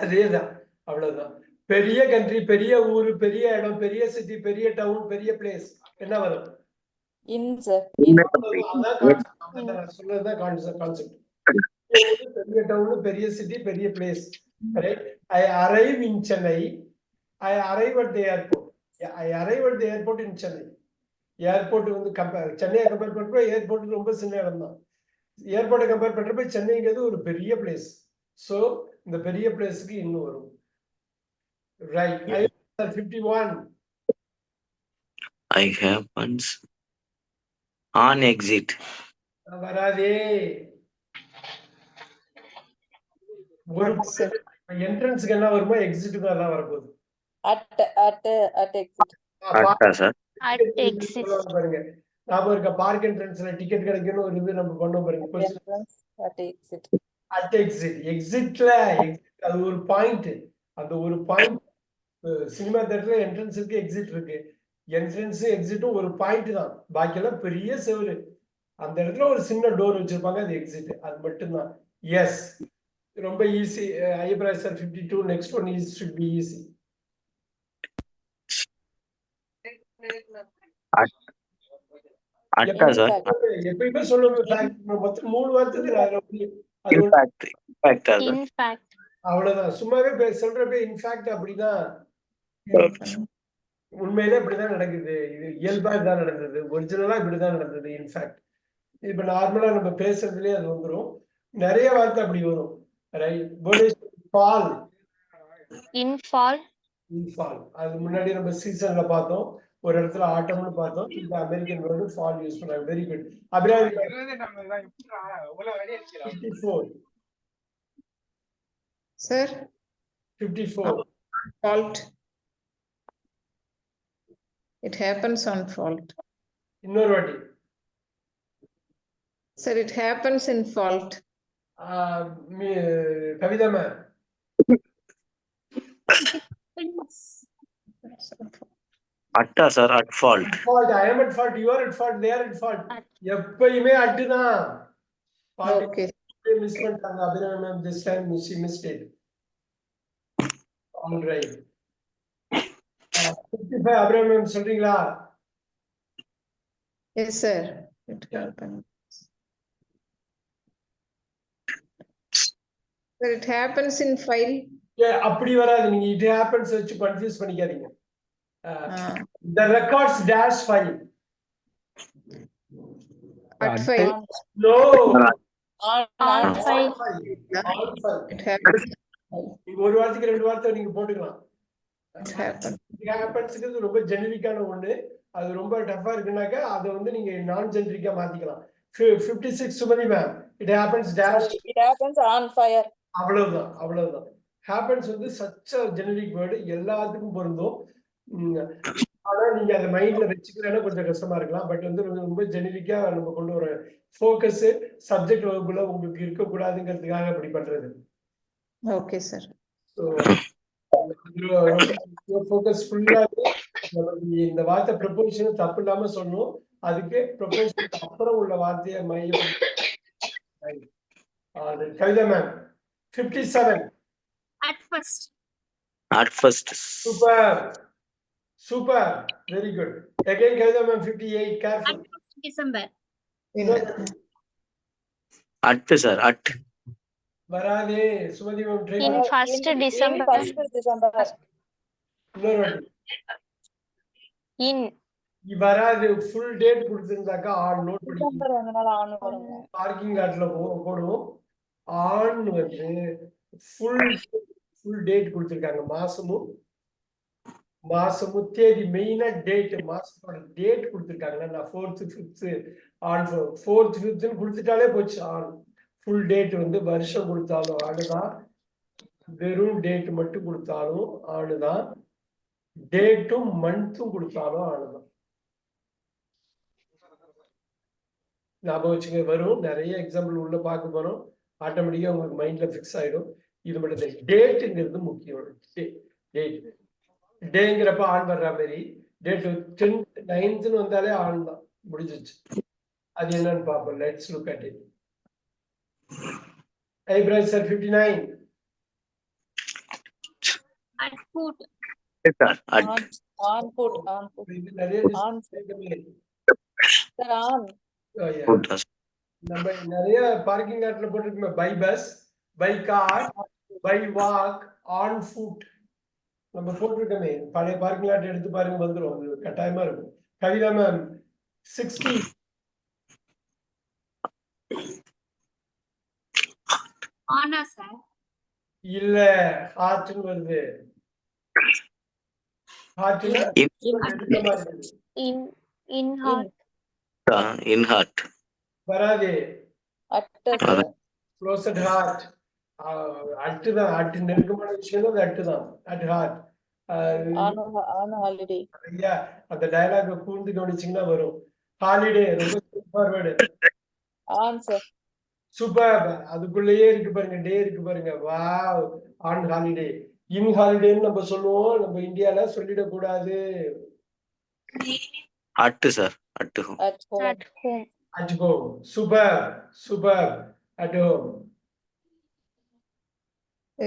அதேதான், அவ்வளவுதான். பெரிய கண்ட்ரி, பெரிய ஊரு, பெரிய இடம், பெரிய சிட்டி, பெரிய டவுன், பெரிய பிளேஸ், என்ன வரும்? சொன்னதுதான் கான்செப்ட். பெரிய டவுன், பெரிய சிட்டி, பெரிய place. I arrive in Chennai. I arrive at the airport. I arrive at the airport in Chennai. Airport வந்து சென்னையை கம்பேர் பண்றப்ப ஏர்போர்ட் ரொம்ப சின்ன இடம் தான். ஏர்போர்ட்டை கம்பேர் பண்றப்ப சென்னைங்கிறது ஒரு பெரிய பிளேஸ். சோ இந்த பெரிய பிளேஸ்க்கு இன்னும் வரும். Right. 51. I happens on exit. வராதே. ஒரு என்ட்ரன்ஸ்க்கு என்ன வருமோ எக்ஸிட்டுக்கு எல்லாம் வரப்போகுது. at exit. Atta sir? At exit. பாருங்க, நாம இருக்க பார்க் என்ட்ரன்ஸ்ல டிக்கெட் கிடைக்கணும் ஒரு இது நம்ம பண்ணோம் பாருங்க. Entrance at exit. At exit, எக்ஸிட்ல அது ஒரு பாயிண்ட். அந்த ஒரு பாயிண்ட் சினிமா தியேட்டர்ல என்ட்ரன்ஸ் இருக்கு, எக்ஸிட் இருக்கு. என்ட்ரன்ஸ் எக்ஸிட்டும் ஒரு பாயிண்ட் தான், பாக்கியெல்லாம் பெரிய செவரு. அந்த இடத்துல ஒரு சின்ன டோர் வச்சிருப்பாங்க, அது எக்ஸிட், அது மட்டும்தான். எஸ், ரொம்ப easy. Ibras sir 52. Next one is should be easy. அட்டா சார்? எப்பயுமே சொல்லுவாங்க மொத்தம் 3 வார்த்தை. இன்ஃபேக்ட். In fact. அவ்வளவுதான். சும்மாவே சொல்றப்ப இன்ஃபேக்ட் அப்படிதான், உண்மையிலே இப்படிதான் நடக்குது. இது இயல்பா தான் நடந்தது, ஒரிஜினலா இப்படிதான் நடந்தது. இன்ஃபேக்ட் இப்ப நார்மலா நம்ம பேசுறதுலயே அது வந்துடும். நிறைய வார்த்தை அப்படி வரும். ரைட். Fall, In fall. இன்ஃபால், அது முன்னாடி நம்ம சீசன்ல பார்த்தோம். ஒரு இடத்துல ஆட்டம்னு பார்த்தோம். இந்த அமெரிக்கன் வேர்டு ஃபால் யூஸ் பண்ணாங்க. Very good. Abirami 54. Sir, 54. fault. It happens on fault. இன்னொரு வாட்டி. Sir, it happens in fault. Kavitha ma'am. அட்டா sir? At fault. Fault. I am at fault. You are at fault. They are at fault. எப்பயுமே அட்டுதான். Okay. Miss பண்ணிட்டாங்க Abirami ma'am. This time she missed it. All right. 55 Abirami ma'am சொல்றீங்களா? Yes, sir. It happens. Sir, it happens in file. அப்படி வராது. நீங்க it happens வச்சு confuse பண்ணிக்காதீங்க. The records dash file. At file. No. On file. On file. It happens. நீங்க ஒரு வார்த்தைக்கு 2 வார்த்தை நீங்க போட்டுக்கலாம். It happens. It happensங்கிறது ரொம்ப ஜெனரிக்கான ஒண்ணு. அது ரொம்ப டஃபா இருக்குனாக்க அதை வந்து நீங்க நான் ஜெனரிக்கா மாத்திக்கலாம். 56 Sumathi ma'am. It happens dash. It happens on fire. அவ்வளவுதான், அவ்வளவுதான். happens வந்து such a generic word, எல்லாத்துக்கும் பொருந்தும். ஆனா நீங்க அதை மைண்ட்ல வச்சுக்கிறேன்னா கொஞ்சம் கஷ்டமா இருக்கலாம். பட் வந்து ரொம்ப ஜெனரிக்கா நம்ம கொண்டு வர ஃபோக்கஸ் சப்ஜெக்ட் வகுப்புல உங்களுக்கு இருக்கக்கூடாதுங்கிறதுக்காக அப்படி பண்றது. Okay, sir. ஸோ ஃபோக்கஸ் ஃபுல்லா நமக்கு இந்த வார்த்தை ப்ரொபோசிஷன் தப்பு இல்லாம சொல்லணும். அதுக்கு ப்ரொபோசிஷனுக்கு அப்புறம் உள்ள வார்த்தையை மையம். Kavitha ma'am 57. At first. At first. Super. Very good. Again, Kavita ma'am 58. Careful. At first December. At sir. At. Varane. Sumati ma'am try. In first December. First December. No. In. Varane full date கொடுத்திருந்தாக்கா on note பண்ணி December வந்தனால on வருங்க. Parking கார்ட்ல போடுவோம். On வந்து full date கொடுத்திருக்காங்க. மாசமும் தேதி மெயினா டேட் மாசத்தோட டேட் கொடுத்திருக்காங்க. நான் 4th 5th on 4th 5th கொடுத்துட்டாலே போச்சு. ஆன் ஃபுல் டேட் வந்து வருஷம் கொடுத்தாலும் ஆனுதான், வெறும் டேட் மட்டும் கொடுத்தாலும் ஆனுதான், டேட்டும் மந்த்தும் கொடுத்தாலும் ஆனுதான். ஞாபகம் வச்சுங்க. வரும் நிறைய எக்ஸாம்பிள் உள்ள பார்க்க போறோம். ஆட்டோமேட்டிக்கா உங்களுக்கு மைண்ட்ல ஃபிக்ஸ் ஆயிடும். இது மட்டும் டேட்டுங்கிறது முக்கியம். டேட் டேங்கிறப்ப ஆன் வர்ற மாதிரி டேட் 10th 9th வந்தாலே ஆன் தான், முடிஞ்சிச்சு. அது என்னன்னு பார்ப்போம். Let's look at it. ஐப்ராஜ் sir 59. At foot. Sir. At. On foot. இது நிறைய On. display. Sir, on. Oh, yeah. Foot. நம்ம நிறைய பார்க்கிங் லாட்ல போட்டுருக்கோம். By bus, by car, by walk, on foot நம்ம போட்டிருக்கோமே. பழைய பார்க்கிங் லாட் எடுத்து பாருங்க, வந்துடும். அது கட்டாயமா இருக்கும். கவிதா மேம் 60. Anna sir. இல்ல, ஹார்ட்னு வருது. ஹார்ட்ல In heart. In heart. வராது. At sir. Closed heart. At தான். அட்டு நெருக்கமான விஷயம் தான். அட்டு தான். At heart. On holiday. ஐயா, அந்த டயலாக கூர்ந்து கவனிச்சீங்கன்னா வரும். ஹாலிடே ரொம்ப ஃபார்வர்டு. On sir. சூப்பர். அதுக்குள்ளேயே இருக்கு பாருங்க, டே இருக்கு பாருங்க. வாவ். On holiday. இன் ஹாலிடேன்னு நம்ம சொல்லுவோம். நம்ம இந்தியால சொல்லிடக்கூடாது. At sir. At home. At home. At home. At home. Super. At home.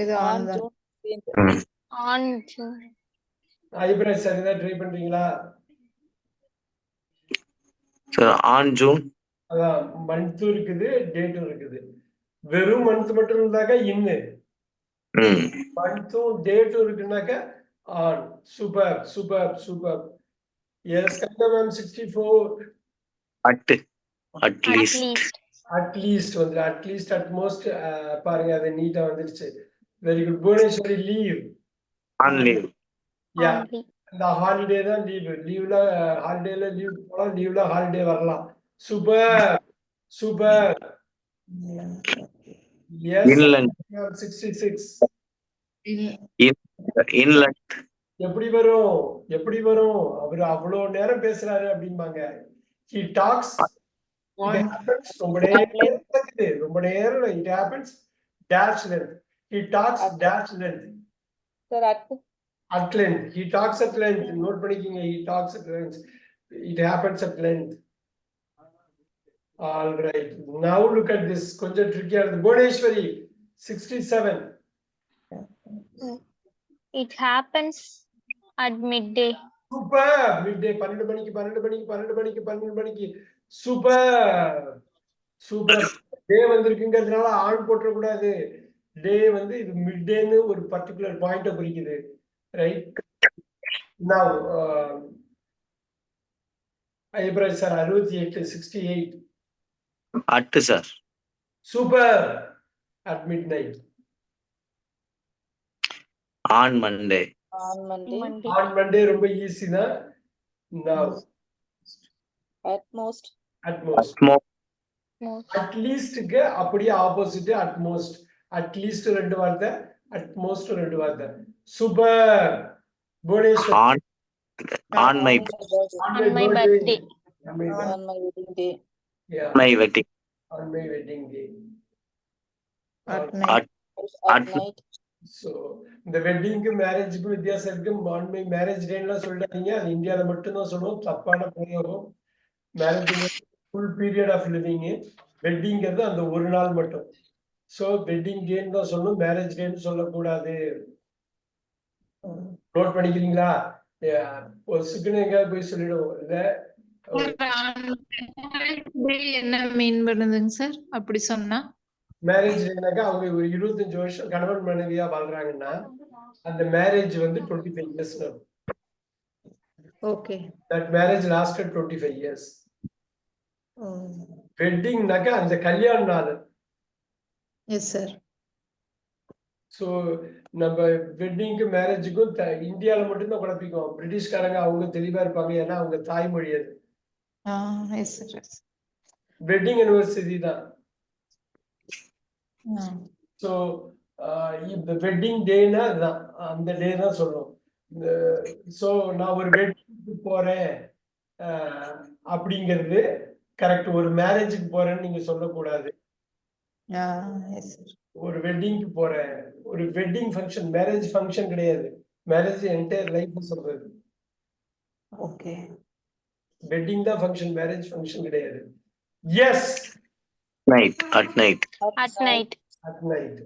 இது On ஆன் தான். June 15th. On June. ஐப்ராஜ் sir ஏதாவது ட்ரை பண்றீங்களா? Sir. On June. அதான் மந்த்தும் இருக்குது, டேட்டும் இருக்குது. வெறும் மந்த் மட்டும் இருந்தாக்கா இன்னு, மந்த்தும் டேட்டும் இருக்குனாக்கா on. Super. Yes Kavitha ma'am 64. At least. At least வந்து அட்லீஸ்ட் அட்மோஸ்ட் பாருங்க, அது நீட்டா வந்துருச்சு. Very good. Bhuvaneswari leave. On leave. Yeah, On leave. இந்த ஹாலிடே தான் லீவ்ல ஹாலிடேல லீவ் போலாம், லீவ்ல ஹாலிடே வரலாம். சூப்பர். Yes Inland. 66. Inland. எப்படி வரும்? அவர் அவ்வளவு நேரம் பேசுறாரு அப்படிம்பாங்க. He talks. ரொம்ப நேரம். It happens dash length. He talks dash length. Sir, At length. He talks at length. Note பண்ணிக்கீங்க. He talks at length. It happens at length. All right. Now look at this. கொஞ்சம் ட்ரிக்கியா இருக்கு. Bhuvaneswari 67. It happens at midday. சூப்பர். midday 12 மணிக்கு. Super. Day வந்திருக்குங்கிறதுனால on போட்டுற கூடாது. டே வந்து இது மிட்டேன்னு ஒரு பர்டிகுலர் பாயிண்ட குறிக்குது. Right. Now Aipraj sir 68. 68. At sir. Super. At midnight. On Monday. on Monday. On Monday ரொம்ப ஈஸி தான். Now At most. அட்லீஸ்ட்க்கு அப்படியே ஆப்போசிட் அட்மோஸ்ட். அட்லீஸ்ட் 2 வார்த்தை, அட்மோஸ்ட் 2 வார்த்தை. Super. Bhuvaneswar On my birthday. On my wedding day. my wedding. On my wedding day. At night. At night. So இந்த வெட்டிங்க்கு மேரேஜுக்கும் வித்தியாசம் இருக்கு. ஆண்மை மேரேஜ் டேலாம் சொல்லிட்டாதீங்க. அது இந்தியால மட்டும்தான் சொல்லுவோம். தப்பான பிரயோகம். Marriage full period of living. வெட்டிங்கிறது அந்த ஒரு நாள் மட்டும். சோ வெட்டிங் டேன்னு தான் சொல்லணும். மேரேஜ் டேன்னு சொல்லக்கூடாது. நோட் பண்ணிக்கிறீங்களா? பொசுக்குன்னு எங்கேயாவது போய் சொல்லிடுவோம். இல்ல என்ன மீன் பண்ணுதுங்க சார் அப்படி சொன்னா? மேரேஜ் டேனாக்கா அவங்க ஒரு 25 வருஷம் கணவன் மனைவியா வாழ்றாங்கன்னா அந்த மேரேஜ் வந்து 25 years. Okay. That marriage lasted 25 years. வெட்டிங்னாக்கா அந்த கல்யாண நாள். Yes sir. ஸோ நம்ம வெட்டிங்க்கு மேரேஜுக்கும் இந்தியாவில் மட்டும்தான் குழப்பிக்குவோம். பிரிட்டிஷ்காரங்க அவங்க தெளிவா இருப்பாங்க. ஏன்னா அவங்க தாய்மொழி அது. Yes sir. வெட்டிங் அனிவர்சரி தான். ஸோ இந்த வெட்டிங் டேனா அதுதான், அந்த டே தான் சொல்லணும். ஸோ நான் ஒரு வெட்டிங்க்கு போறேன் அப்படிங்கிறது கரெக்ட். ஒரு மேரேஜுக்கு போறேன்னு நீங்க சொல்லக்கூடாது. ஒரு வெட்டிங்க்கு போறேன், ஒரு வெட்டிங் ஃபங்க்ஷன், மேரேஜ் ஃபங்க்ஷன் கிடையாது. மேரேஜ் என்டையர் லைஃப் சொல்றது. ஓகே. வெட்டிங் தான் ஃபங்க்ஷன், மேரேஜ் ஃபங்க்ஷன் கிடையாது. Yes, night, at night. At night. at night.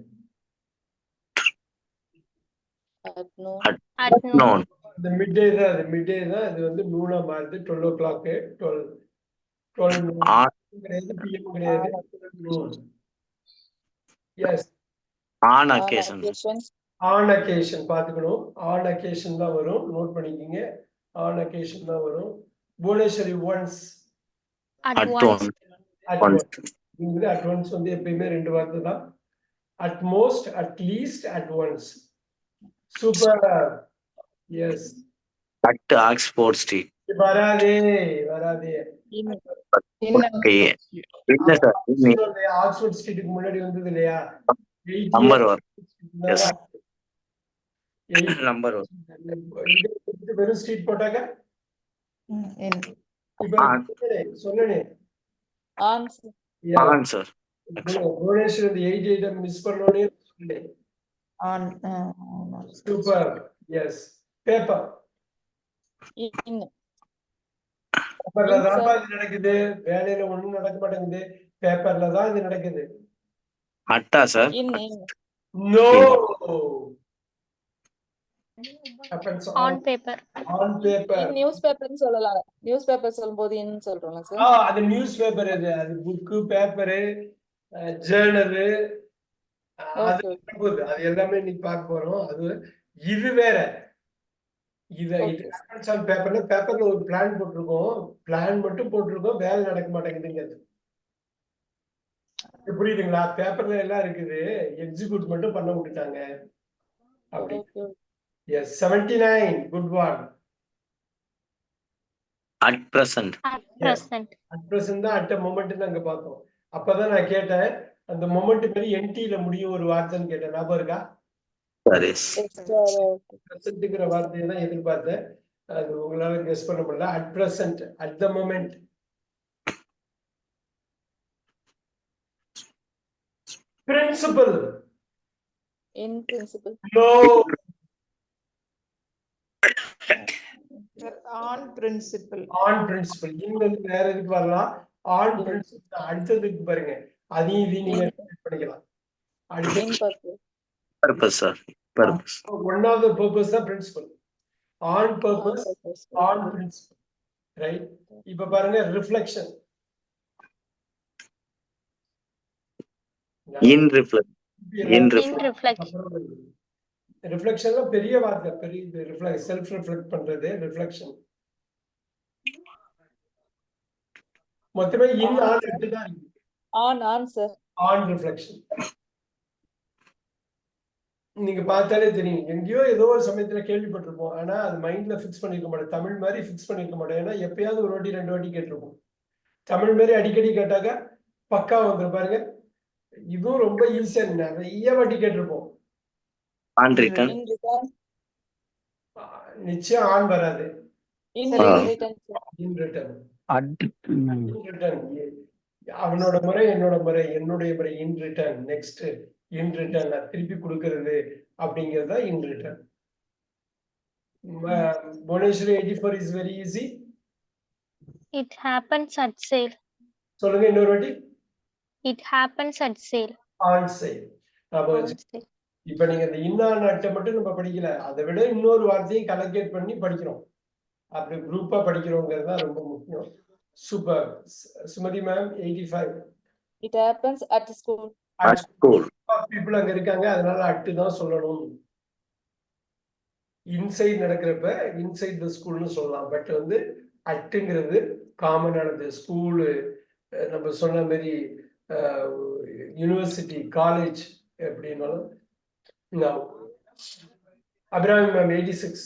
At noon. At noon. Noon. இந்த மிட் டே தான், அது மிட் டே தான். அது வந்து நூனா மாறுது. 12 o'clock, 12 On, கிடையாது, பிஎம் கிடையாது. Yes, on On occasion. occasion. On occasion பார்த்துக்கணும். ஆன் அகேஷன் தான் வரும். நோட் பண்ணிக்கிங்க. ஆன் அகேஷன் தான் வரும். Bhuvaneswari once. At At once. once. At once. At once வந்து எப்பயுமே 2 வார்த்தை தான். At most, at least, at once. Super. Yes. At Oxford Street. வராதே வராதே. In. Okay. இல்ல sir. ஆக்ஸ்போர்ட் ஸ்ட்ரீட்டுக்கு முன்னாடி வந்தது இல்லையா? Number one. Yes. Number one. வெறும் ஸ்ட்ரீட் போட்டாக்க சொன்னே. On. On sir. Bhuvaneswar 8 miss பண்ணோனே சொன்னேன். சூப்பர். எஸ். பேப்பர். In. பேப்பர்ல தான் இது நடக்குது. வேலையில ஒண்ணும் நடக்க மாட்டேங்குது. பேப்பர்ல தான் இது நடக்குது. Atta sir. In. No. On paper. On paper. In newspaper சொல்லலாம். newspaper சொல்லும்போது in சொல்றோம்ல சார். அது நியூஸ் பேப்பர். அது புக்கு, பேப்பரு, ஜேர்னலு, அது எல்லாமே இன்னைக்கு பார்க்க போறோம். அது இது வேற. இது பேப்பர்ல பேப்பர்ல ஒரு பிளான் போட்டிருக்கோம். பிளான் மட்டும் போட்டிருக்கோம், வேலை நடக்க மாட்டேங்குதுங்கிறது. புரியுதுங்களா? பேப்பர்ல எல்லாம் இருக்குது, எக்ஸிக்யூட் மட்டும் பண்ண விட்டுட்டாங்க. அப்படி. Yes. 79. Good one. At present. At present. At present தான். அட் மொமெண்ட் அங்க பார்த்தோம். அப்பதான் நான் கேட்டேன், அந்த மொமெண்ட் மாதிரி என்டில முடியும் ஒரு வார்த்தைன்னு கேட்டேன். ஞாபகம் இருக்கா? That is. பிரசன்ட்ங்கிற வார்த்தையை தான் எதிர்பார்த்தேன். அது உங்களால கெஸ் பண்ண முடியல. At present, at the moment. Principle. In principle. No. On principle. On principle. இங்க வந்து வேற எதுக்கு வரலாம்? ஆன் பிரின்சிபல் அடுத்ததுக்கு பாருங்க. அதையும் இதையும் நீங்க பண்ணிக்கலாம். In purpose. Purpose sir. Purpose. One of the purpose தான் principle. On purpose, on principle. Right. இப்ப பாருங்க, reflection. In reflect. In In reflect. reflection. ரிஃப்ளெக்ஷன்ல பெரிய வார்த்தை, பெரிய செல்ஃப் ரிஃப்ளெக்ட் பண்றது ரிஃப்ளெக்ஷன். மொத்தமே இன் ஆன் ரெண்டு தான் இருக்கு. On sir. On reflection. நீங்க பார்த்தாலே தெரியும். எங்கேயோ ஏதோ ஒரு சமயத்துல கேள்விப்பட்டிருப்போம். ஆனா அது மைண்ட்ல பிக்ஸ் பண்ணிருக்க மாட்டோம். தமிழ் மாதிரி பிக்ஸ் பண்ணிருக்க மாட்டோம். ஏன்னா எப்பயாவது ஒரு வாட்டி 2 வாட்டி கேட்டிருப்போம். தமிழ் மாதிரி அடிக்கடி கேட்டாக்க பக்கா வந்துரும். பாருங்க, இதுவும் ரொம்ப ஈஸியா நிறைய வாட்டி கேட்டிருப்போம். On return. In return. நிச்சயம் ஆன் வராது. In return. In return. At. In return. அவனோட முறை என்னோட முறை என்னுடைய முறை in return next in return திருப்பி கொடுக்கறது அப்படிங்கிறது தான் in return. Bhuvaneswari 84 is very easy. It happens at sale. சொல்லுங்க இன்னொரு வாட்டி. It happens at sale. On sale. On sale. இப்ப நீங்க இந்த இன்னான் அட்டை மட்டும் நம்ம படிக்கல, அதை விட இன்னொரு வார்த்தையும் கலெக்ட் பண்ணி படிக்கிறோம். அப்படி குரூப்பா படிக்கிறோங்கிறது தான் ரொம்ப முக்கியம். Super. Sumathi ma'am 85. It happens at school. At school. People அங்க இருக்காங்க, அதனால அட்டு தான் சொல்லணும். இன்சைட் நடக்கிறப்ப இன்சைட் த ஸ்கூல்னு சொல்லலாம். பட் வந்து அட்டுங்கிறது காமனானது. ஸ்கூலு, நம்ம சொன்ன மாதிரி யூனிவர்சிட்டி, காலேஜ் எப்படின்னாலும். Abirami ma'am 86.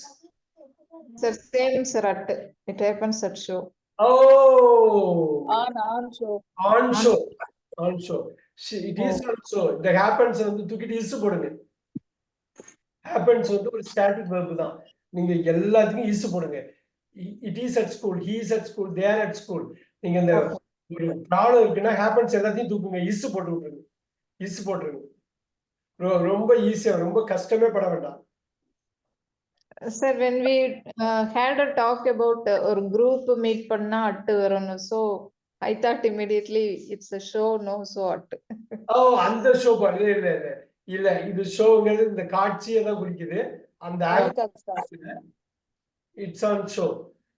Sir, same sir, at it happens at show. Oh, On show. on show, on show. It is also. The happens வந்து தூக்கிட்டு இஸ் போடுங்க. Happens வந்து ஒரு static verb தான். நீங்க எல்லாத்துக்கும் இஸ் போடுங்க. It is at school, he is at school, they are at school. நீங்க இந்த ஒரு ப்ராப்ளம் இருக்குன்னா happens எல்லாத்தையும் தூக்குங்க, இஸ் போட்டு விட்டுருங்க. இஸ் போட்டுருங்க. ரொம்ப ஈஸியா, ரொம்ப கஷ்டமே பட வேண்டாம். Sir, when we had a talk about ஒரு group meet பண்ணா at வரணும். So I thought immediately it's a show, no, so at. அந்த ஷோ பாரு. இல்ல இது ஷோங்கிறது இந்த காட்சியை தான் குறிக்குது. அந்த it's on show,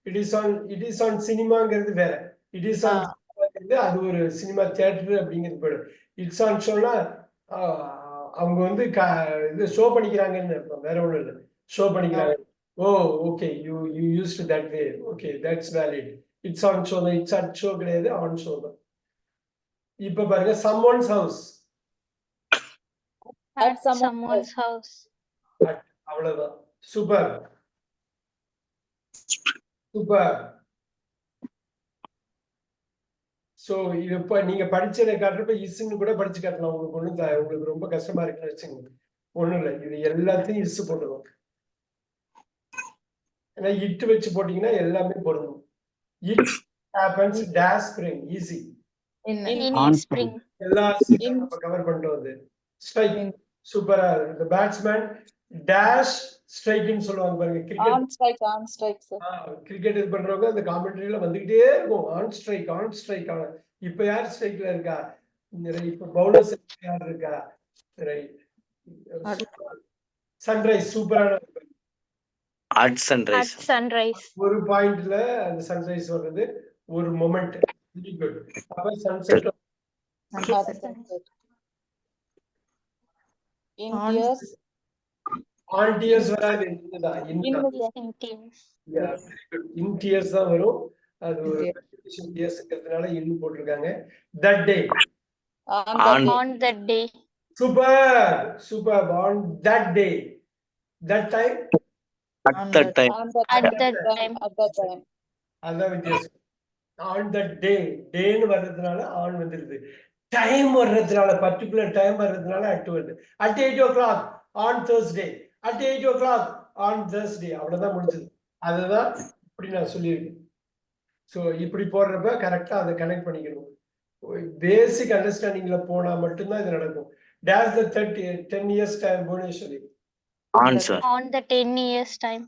it is on சினிமாங்கிறது வேற. இட் இஸ் ஆன் அது ஒரு சினிமா தியேட்டர் அப்படிங்கிறது போயிடும். இட்ஸ் ஆன் ஷோனா அவங்க வந்து இது ஷோ பண்ணிக்கிறாங்கன்னு அர்த்தம், வேற ஒண்ணும் இல்லை. ஷோ பண்ணிக்கிறாங்க. Oh okay, you used that way, okay that's valid. It's on show தான், இட்ஸ் அட் ஷோ கிடையாது, ஆன் ஷோ தான். இப்ப பாருங்க, someone's house. At someone's house. அவ்வளவுதான். Super super. சோ இப்ப நீங்க படிச்சதை காட்டுறப்ப இஸ்ன்னு கூட படிச்சு காட்டலாம். உங்களுக்கு ஒண்ணு உங்களுக்கு ரொம்ப கஷ்டமா இருக்குன்னு வச்சுங்க, ஒண்ணும் இல்லை. இது எல்லாத்தையும் இஸ் போட்டுரும். ஏன்னா இட்டு வச்சு போட்டீங்கன்னா எல்லாமே பொருந்தும். It happens dash spring, easy. In spring. எல்லா நம்ம கவர் பண்ணிட்டு வந்து ஸ்ட்ரைக். சூப்பரா. the batsman dash ஸ்ட்ரைக்னு சொல்லுவாங்க பாருங்க. Cricket On strike sir. Cricket இது பண்றவங்க அந்த காமெண்ட்ரியில வந்துகிட்டே இருக்கும், ஆன் ஸ்ட்ரைக் ஆன் ஸ்ட்ரைக். இப்ப யார் ஸ்ட்ரைக்ல இருக்கா? இப்ப பவுலர்ஸ் யார் இருக்கா? ரைட். சன்ரைஸ் சூப்பரான. At sunrise. At sunrise. ஒரு பாயிண்ட்ல அந்த சன்ரைஸ் வர்றது ஒரு மொமெண்ட். Very good. அப்ப sunset In tears. On tears வராது. இதுதான் In tears. இன் டியர்ஸ் தான் வரும். அது ஒரு டியர்ஸ்ங்கிறதுனால இன்னும் போட்டிருக்காங்க. That day. On that day. சூப்பர் சூப்பர். On that day. That time. At that time. At that time. அதான் வித்தியாசம். On that day. டேன்னு வர்றதுனால ஆன் வந்துருது. டைம் வர்றதுனால, பர்டிகுலர் டைம் வர்றதுனால அட் வருது. at 8 o'clock on Thursday. at 8 o'clock on Thursday. அவ்வளவுதான் முடிஞ்சது. அதுதான் இப்படி நான் சொல்லியிருக்கேன். ஸோ இப்படி போடுறப்ப கரெக்டா அதை கனெக்ட் பண்ணிக்கணும். பேசிக் அண்டர்ஸ்டாண்டிங்ல போனா மட்டும்தான் இது நடக்கும். Days the 10 years time Bhuvaneswari. On sir. On the 10 years time.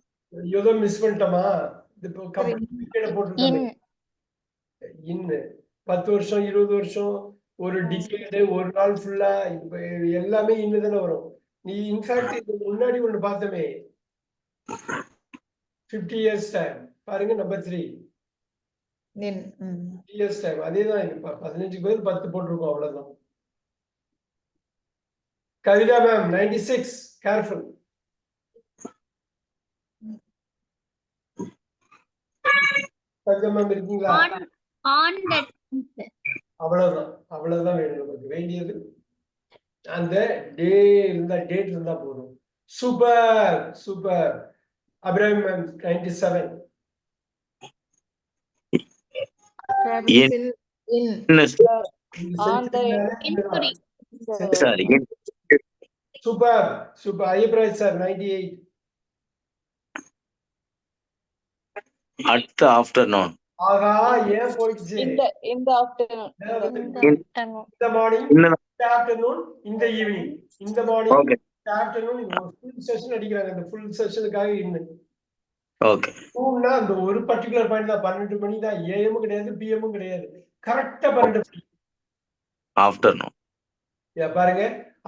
ஏதோ மிஸ் பண்ணிட்டோமா? இப்போ கம்ப்ளீட் போட்டுருக்கோம். இன்னு 10 வருஷம் 20 வருஷம் ஒரு டிகேடு, ஒரு நாள் ஃபுல்லா, இப்ப எல்லாமே இன்னுதானே வரும். நீ இன்ஃபேக்ட் இது முன்னாடி ஒண்ணு பார்த்தமே, 50 years டைம் பாருங்க. Number 3 years time. அதேதான் இது. 15க்கு பதில் 10 போட்டிருக்கோம், அவ்வளவுதான். Kavitha ma'am 96. Careful. Kavitha ma'am இருக்கீங்களா? On that. அவ்வளவுதான், அவ்வளவுதான் வேணும் நமக்கு. வேண்டியது அந்த டே இருந்தா, டேட் இருந்தா போதும். Super super. Abirami ma'am 97. Sorry. Super super. Aiyapraj sir 98. At the afternoon. ஆகா ஏன் போயிடுச்சு இந்த afternoon. இந்த மார்னிங் இந்த இந்த ஆஃப்டர்நூன் இந்த ஈவினிங் இந்த மார்னிங் ஓகே இந்த ஆஃப்டர்நூன் ஃபுல் செஷன் அடிக்கிறாங்க இந்த ஃபுல் செஷனுக்காக இன்னும் ஓகே டூன்னா அந்த ஒரு பர்டிகுலர் பாயிண்ட் தான் 12 மணி தான் ஏஎம் கிடையாது பிஎம் கிடையாது கரெக்டா 12 மணி ஆஃப்டர்நூன் பாருங்க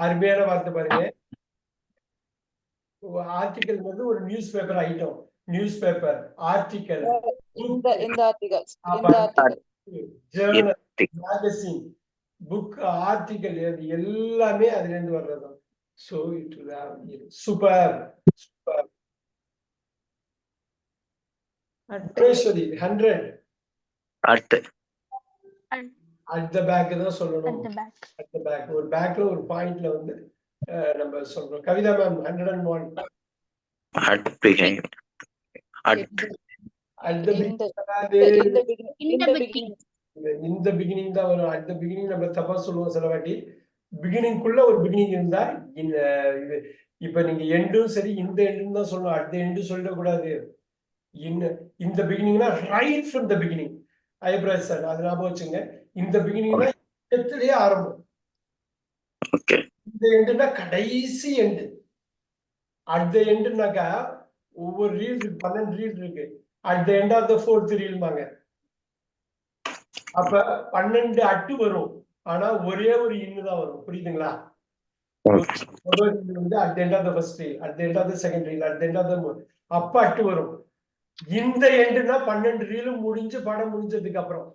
அருமையான வார்த்தை பாருங்க ஆர்டிகல் வந்து ஒரு newspaper item newspaper article இந்த articles. இந்த article. Journal magazine book article எல்லாமே அதுல இருந்து வர்றதுதான் so it super super Sureswari 100 at at the back தான் சொல்லணும் அட் த பேக் ஒரு பேக்ல ஒரு பாயிண்ட்ல வந்து நம்ம சொல்றோம் Kavitha ma'am 101 at beginning at at the beginning. இந்த பிகினிங் தான் வரும் அட் த பிகினிங் நம்ம தப்பா சொல்லுவோம் சில வாட்டி பிகினிங்குள்ள ஒரு பிகினிங் இருந்தா இந்த இது இப்ப நீங்க எண்டும் சரி இந்த எண்டும் தான் சொல்லணும் அட் த எண்டு சொல்லக்கூடாது இந்த பிகினிங்னா right from the beginning Aipraj sir அது ஞாபகம் வச்சுங்க இந்த பிகினிங்னா எத்துலயே ஆரம்பம் ஓகே இந்த எண்டுனா கடைசி எண்டு அட் த எண்டுனாக்கா ஒவ்வொரு ரீல் இருக்கு 12 ரீல் இருக்கு at the end of the 4th ரீல்மாங்க அப்ப 12 அட்டு வரும் ஆனா ஒரே ஒரு இன்னு தான் வரும் புரியுதுங்களா முதல் வந்து at the end of the first reel at the end of the second reel at the end of the அப்ப அட்டு வரும் இந்த எண்டுனா 12 ரீலும் முடிஞ்சு படம் முடிஞ்சதுக்கு அப்புறம்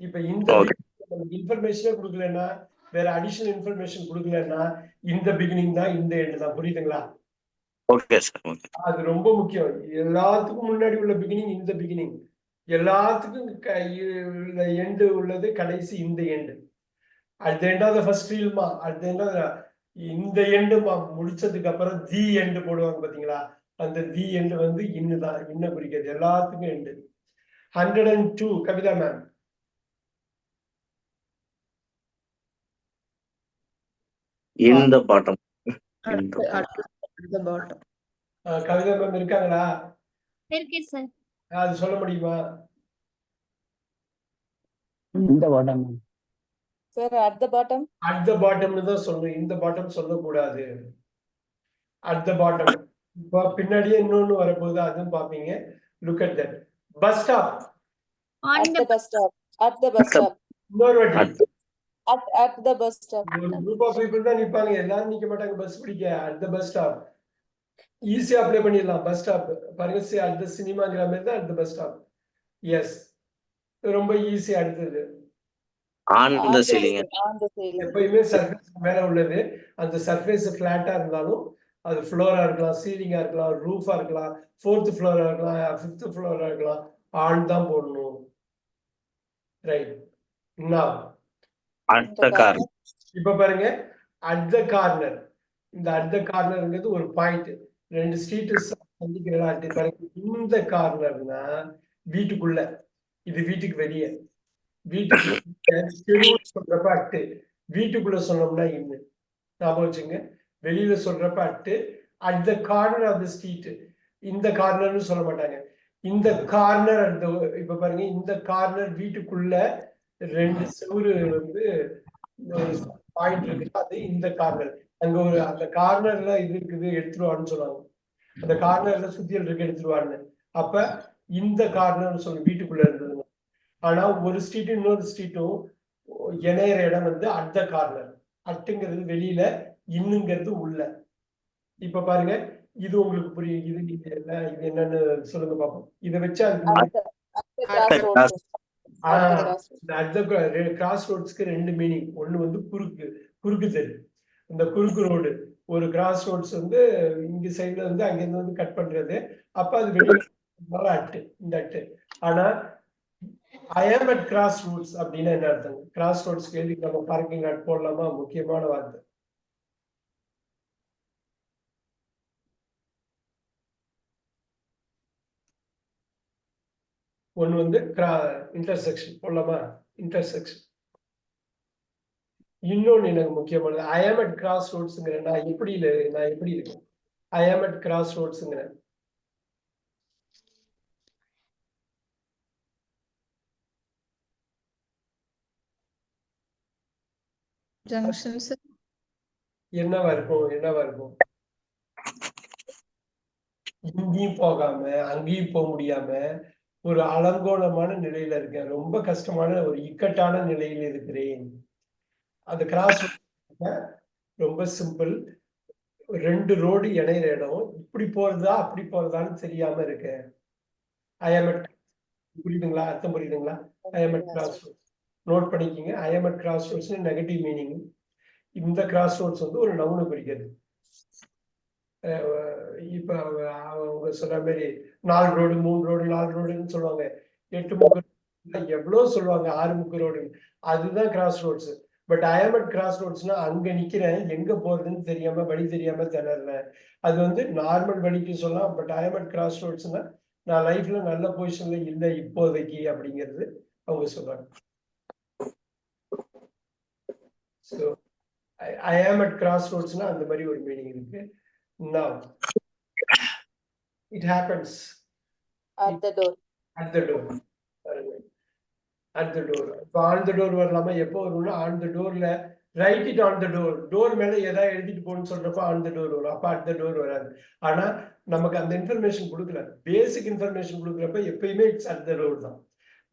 இப்ப இந்த இன்ஃபர்மேஷனே கொடுக்கலன்னா வேற அடிஷனல் இன்ஃபர்மேஷன் கொடுக்கலன்னா இந்த பிகினிங் தான் இந்த எண்டு தான் புரியுதுங்களா ஓகே சார் ஓகே அது ரொம்ப முக்கியம் எல்லாத்துக்கும் முன்னாடி உள்ள பிகினிங் இந்த பிகினிங் எல்லாத்துக்கும் எண்டு உள்ளது கடைசி இந்த end at the end of the first ரீல்மா அட் த எண்ட் ஆஃப் இந்த எண்டுமா முடிச்சதுக்கு அப்புறம் தி எண்டு போடுவாங்க பாத்தீங்களா அந்த தி எண்டு வந்து இன்னுதான் இன்ன குறிக்கிறது எல்லாத்துக்கும் எண்டு 102 கவிதா மேம் இந்த பாட்டம் கவிதா மேம் இருக்காங்களா இருக்கேன் சார். அது சொல்ல முடியுமா இந்த bottom Sir, at the bottom. At the பாட்டம்னு தான் சொல்லணும் இந்த பாட்டம் சொல்லக்கூடாது அட் த பாட்டம் இப்போ பின்னாடியே இன்னொன்னு வரப்போகுது அதுவும் பாப்பீங்க look at that bus stop On At the the bus stop. At the bus stop. இன்னொரு வாட்டி At the bus stop. ஒரு குரூப் ஆஃப் பீப்புள் தான் நிப்பாங்க எல்லாரும் நிக்க மாட்டாங்க பஸ் பிடிக்க அட் த பஸ் ஸ்டாப் ஈஸியா அப்ளை பண்ணிடலாம் பஸ் ஸ்டாப் பாருங்க அட் த சினிமாங்கிற மாதிரி தான் at the bus stop yes ரொம்ப ஈஸி அடுத்தது on the ceiling On the ceiling. எப்பயுமே சர்ஃபேஸ் மேல உள்ளது அந்த சர்ஃபேஸ் பிளாட்டா இருந்தாலும் அது ஃப்ளோரா இருக்கலாம் சீலிங்கா இருக்கலாம் ரூஃபா இருக்கலாம் 4th ஃப்ளோரா இருக்கலாம் 5th ஃப்ளோரா இருக்கலாம் ஆன் தான் போடணும் ரைட் அட் த கார் இப்ப பாருங்க அட் த கார்னர் இந்த அட் த கார்னர்ங்கிறது ஒரு பாயிண்ட் 2 ஸ்ட்ரீட் சந்திக்கிறதா பாருங்க இந்த கார்னர்னா வீட்டுக்குள்ள இது வீட்டுக்கு வெளியே வீட்டுக்குள்ள சொல்றப்ப அட்டு வீட்டுக்குள்ள சொன்னோம்னா இன்னும் ஞாபகம் வச்சுங்க வெளியில சொல்றப்ப at at the corner of the street இந்த கார்னர்னு சொல்ல மாட்டாங்க இந்த கார்னர் அந்த இப்ப பாருங்க இந்த கார்னர் வீட்டுக்குள்ள 2 செவுரு வந்து பாயிண்ட் இருக்கு அது இந்த கார்னர் அங்க ஒரு அந்த கார்னர்ல இது இருக்குது எடுத்துருவான்னு சொல்லுவாங்க அந்த கார்னர்ல சுத்தியல் இருக்கு எடுத்துருவான்னு அப்ப இந்த கார்னர் சொல்லு வீட்டுக்குள்ள இருந்தது ஆனா ஒரு ஸ்ட்ரீட்டும் இன்னொரு ஸ்ட்ரீட்டும் இணையிற இடம் வந்து அட் த கார்னர் அட்டுங்கிறது வெளியில இன்னுங்கிறது உள்ள இப்ப பாருங்க இது உங்களுக்கு புரியும் இது நீங்க இது என்னன்னு சொல்லுங்க பாப்போம் இதை வச்சு கிராஸ் ரோட்ஸ்க்கு 2 மீனிங் ஒண்ணு வந்து குறுக்கு தெரு இந்த குறுக்கு ரோடு ஒரு கிராஸ் ரோட்ஸ் வந்து இங்க சைட்ல வந்து அங்க இருந்து வந்து கட் பண்றது அப்ப அது வெளியில அட்டு இந்த அட்டு ஆனா ஐ ஆம் அட் கிராஸ் ரூட்ஸ் அப்படின்னு என்ன அர்த்தம் கிராஸ் ரோட்ஸ் கேள்விக்கு நம்ம பார்க்கிங் லாட் போடலாமா முக்கியமான வார்த்தை ஒண்ணு வந்து இன்டர்செக்ஷன் போடலாமா இன்டர்செக்ஷன் இன்னொன்னு எனக்கு முக்கியமானது ஐ ஆம் அட் கிராஸ் ரோட்ஸ்ங்கிற நான் எப்படி இருக்கேன் ஐ ஆம் அட் கிராஸ் ரோட்ஸ்ங்கிறேன் Junction, sir. என்னவா இருக்கும் இங்கேயும் போகாம அங்கேயும் போக முடியாம ஒரு அலங்கோலமான நிலையில இருக்கேன், ரொம்ப கஷ்டமான ஒரு இக்கட்டான நிலையில் இருக்கிறேன். அது கிராஸ் ரொம்ப சிம்பிள். 2 ரோடு இணையிற இடம், இப்படி போறதா அப்படி போறதான்னு தெரியாம இருக்கேன். புரியுதுங்களா? அர்த்தம் புரியுதுங்களா? I am at cross roads. Note பண்ணிக்கிங்க. I am at cross roads negative meaning. இந்த கிராஸ் ரோட்ஸ் வந்து ஒரு நவுனை குறிக்கிறது. இப்ப அவங்க சொல்ற மாதிரி 4 ரோடு 3 ரோடு 4 ரோடுன்னு சொல்லுவாங்க, 8 முக்கு எவ்வளவு சொல்லுவாங்க, 6 முக்கு ரோடு. அதுதான் cross roads. But I am at cross ரோட்ஸ்னா அங்க நிக்கிறேன், எங்க போறதுன்னு தெரியாம வழி தெரியாம திணறேன். அது வந்து நார்மல் வழிக்கு சொல்லலாம். But I am at cross ரோட்ஸ்னா நான் லைஃப்ல நல்ல பொசிஷன்ல இல்லை இப்போதைக்கு அப்படிங்கிறது அவங்க சொல்றாங்க. So I am at cross ரோட்ஸ்னா அந்த மாதிரி ஒரு மீனிங் இருக்கு. Now it happens At the door. at the door. At the door. இப்போ on the door வரலாமா? எப்போ வரும்னா on the doorல write it on the door. Door மேல ஏதாவது எழுதிட்டு போன்னு சொல்றப்ப on the door வரும். அப்ப at the door வராது. ஆனா நமக்கு அந்த இன்ஃபர்மேஷன் கொடுக்கல. பேசிக் இன்ஃபர்மேஷன் கொடுக்குறப்ப எப்பயுமே இட்ஸ் at the door தான்.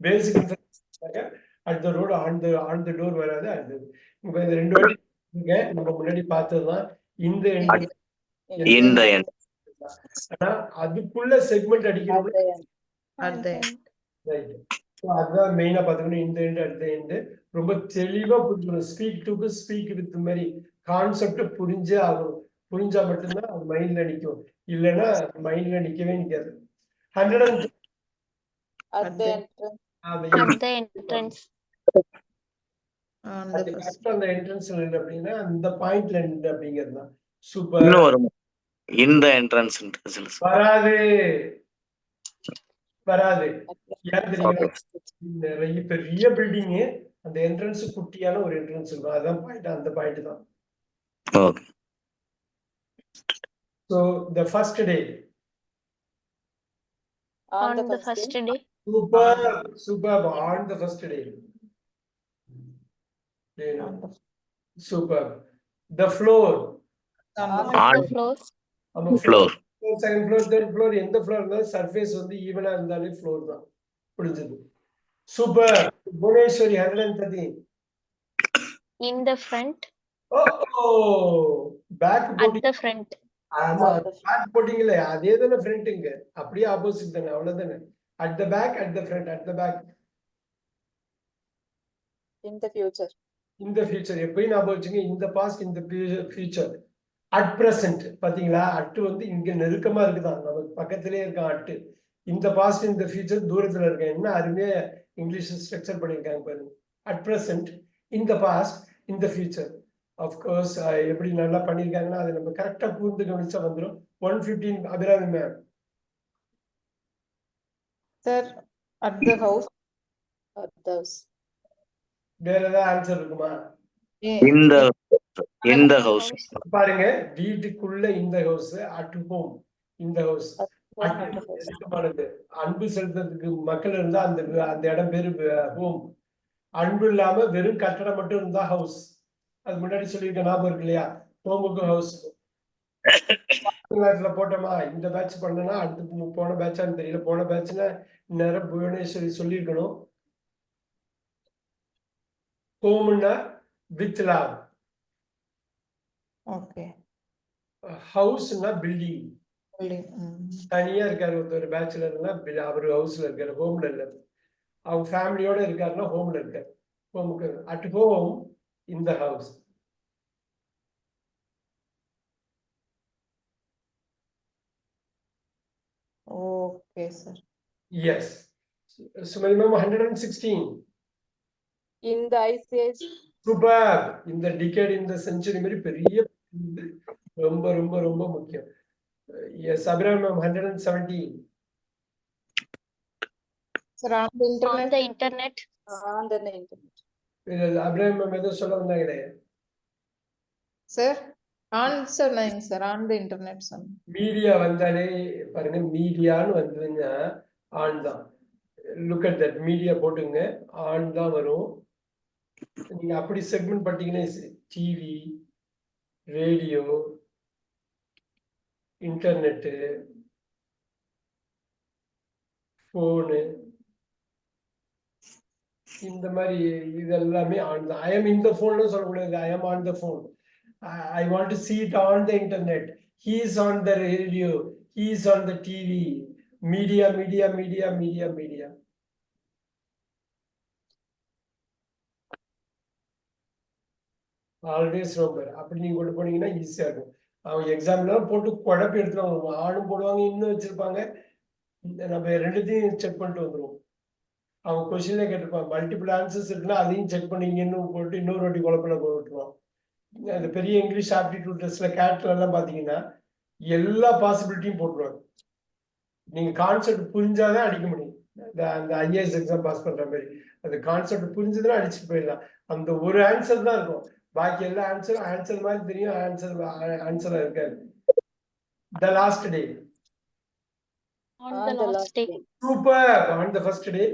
பேசிக் information at the road on the door வராது. அது இப்போ இந்த 2 வாட்டி நம்ம முன்னாடி பார்த்ததுதான். இந்த இந்த ஆனா அதுக்குள்ள செக்மெண்ட் அடிக்கிறோம். அதான் மெயினா பாத்துக்கணும். இந்த எண்ட் அடுத்த எண்டு ரொம்ப தெளிவா புரிஞ்சுக்கணும். ஸ்பீக் வித் மாதிரி கான்செப்ட் புரிஞ்சே ஆகணும். புரிஞ்சா மட்டும்தான் அது மைண்ட்ல நிக்கும். இல்லைன்னா மைண்ட்ல நிக்கவே நிக்காது. 100 At the entrance. At the entrance. அந்த என்ட்ரன்ஸ்ல இல்லை அப்படின்னா அந்த பாயிண்ட்ல நின்று அப்படிங்கிறது தான். சூப்பர். இன்னும் வரும் இந்த என்ட்ரன்ஸ் வராது. ஏன் தெரியுமா? நிறைய பெரிய பில்டிங், அந்த என்ட்ரன்ஸ் குட்டியான ஒரு என்ட்ரன்ஸ் இருக்கும். அதான் பாயிண்ட். அந்த பாயிண்ட் தான். Okay. So the first day. On the first day. Superb. On the first day. Superb. The floor. On the floor. Floor. Second floor, third floor, எந்த floor இருந்தாலும் surface வந்து ஈவனா இருந்தாலே ஃப்ளோர் தான். புரிஞ்சது? Super. Bhuvaneswari 113. In the front. Back At the front. ஆமா, back போட்டிங்களே அதே தானே ஃப்ரண்ட்ங்க. அப்படியே ஆப்போசிட் தானே, அவ்வளவுதானே. At the back, at the front, at the back. In the future. இந்த ஃபியூச்சர் எப்பயும் ஞாபகம் வச்சுங்க. இந்த பாஸ்ட், இந்த ஃபியூச்சர். அட் பிரசன்ட் பாத்தீங்களா? அட்டு வந்து இங்க நெருக்கமா இருக்குதான், நமக்கு பக்கத்திலே இருக்கான் அட்டு. இந்த பாஸ்ட், இந்த ஃபியூச்சர் தூரத்துல இருக்கேன். என்ன அருமையா இங்கிலீஷ் ஸ்ட்ரக்சர் பண்ணிருக்காங்க பாருங்க. அட் பிரசன்ட், இந்த பாஸ்ட், இந்த ஃபியூச்சர். அப்கோர்ஸ் எப்படி நல்லா பண்ணிருக்காங்கன்னா அதை நம்ம கரெக்டா புரிந்து கவனிச்சா வந்துடும். 115 Abirami ma'am. Sir, at the house. At the house. வேற ஏதாவது ஆன்சர் இருக்குமா? இந்த ஹவுஸ் பாருங்க, வீட்டுக்குள்ள இந்த ஹவுஸ், அட் ஹோம் இந்த ஹவுஸ். அன்பு செலுத்துறதுக்கு மக்கள் இருந்தா அந்த அந்த இடம் பேரு ஹோம். அன்பு இல்லாம வெறும் கட்டடம் மட்டும் இருந்தா ஹவுஸ். அது முன்னாடி சொல்லியிருக்க ஞாபகம் இருக்கு இல்லையா? ஹோமுக்கும் ஹவுஸ். போட்டோமா, இந்த பேட்ச் பண்ணனா அடுத்து போன பேட்சான்னு தெரியல. போன பேட்ச்ல நேரம் புவனேஸ்வரி சொல்லியிருக்கணும். ஹோம்னா வித் லவ். ஓகே. ஹவுஸ்னா பில்டிங். தனியா இருக்காரு ஒருத்தர் பேச்சுலர்னா அவரு ஹவுஸ்ல இருக்காரு, ஹோம்ல இல்ல. அவங்க ஃபேமிலியோட இருக்காருன்னா ஹோம்ல இருக்காரு. ஹோமுக்கு at home in the house. Okay sir. Yes. Sumathi ma'am 116. In the ice age. சூப்பர். இந்த டிகேட், இந்த செஞ்சுரி மாதிரி பெரிய ரொம்ப ரொம்ப ரொம்ப முக்கியம். Yes Abirami ma'am 117. Sir, on the internet. On the internet. On the internet. Abirami ma'am ஏதோ சொல்ல வந்தாங்களே sir, answer nine sir. On the internet sir. Media வந்தாலே பாருங்க, மீடியான்னு வந்ததுன்னா ஆன் தான். Look at that. மீடியா போட்டுங்க, ஆன் தான் வரும். நீங்க அப்படி செக்மெண்ட் பண்ணிட்டீங்கன்னா டிவி, ரேடியோ, இன்டர்நெட்டு, போனு, இந்த மாதிரி இதெல்லாமே ஆன் தான். ஐ எம் இன் த ஃபோன்னு சொல்லக்கூடாது, I am on the phone. I want to see it on the internet. He is on the radio. He is on the TV. Media, media, media, media, media. Always remember. அப்படி நீங்க கொண்டு போனீங்கன்னா ஈஸியா இருக்கும். அவங்க எக்ஸாம்லாம் போட்டு குழப்பி எடுத்துருவாங்க. ஆணும் போடுவாங்க, இன்னும் வச்சிருப்பாங்க. நம்ம ரெண்டுத்தையும் செக் பண்ணிட்டு வந்துருவோம். அவங்க கொஸ்டின்ல கேட்டிருப்பாங்க, மல்டிபிள் ஆன்சர்ஸ் இருக்குன்னா அதையும் செக் பண்ணீங்கன்னு போட்டு இன்னொரு வாட்டி குழப்பில போட்டுருவோம். அந்த பெரிய இங்கிலீஷ் ஆப்டிடியூட் டெஸ்ட்ல கேட்ல எல்லாம் பாத்தீங்கன்னா எல்லா பாசிபிலிட்டியும் போட்டுருவாங்க. நீங்க கான்செப்ட் புரிஞ்சாதான் அடிக்க முடியும். அந்த ஐஏஎஸ் எக்ஸாம் பாஸ் பண்ற மாதிரி அந்த கான்செப்ட் புரிஞ்சதுன்னா அடிச்சுட்டு போயிடலாம். அந்த ஒரு ஆன்சர் தான் இருக்கும், பாக்கி எல்லா ஆன்சர் மாதிரி தெரியும், ஆன்சரா இருக்காது. The last day. On the last day. Super. On the first day.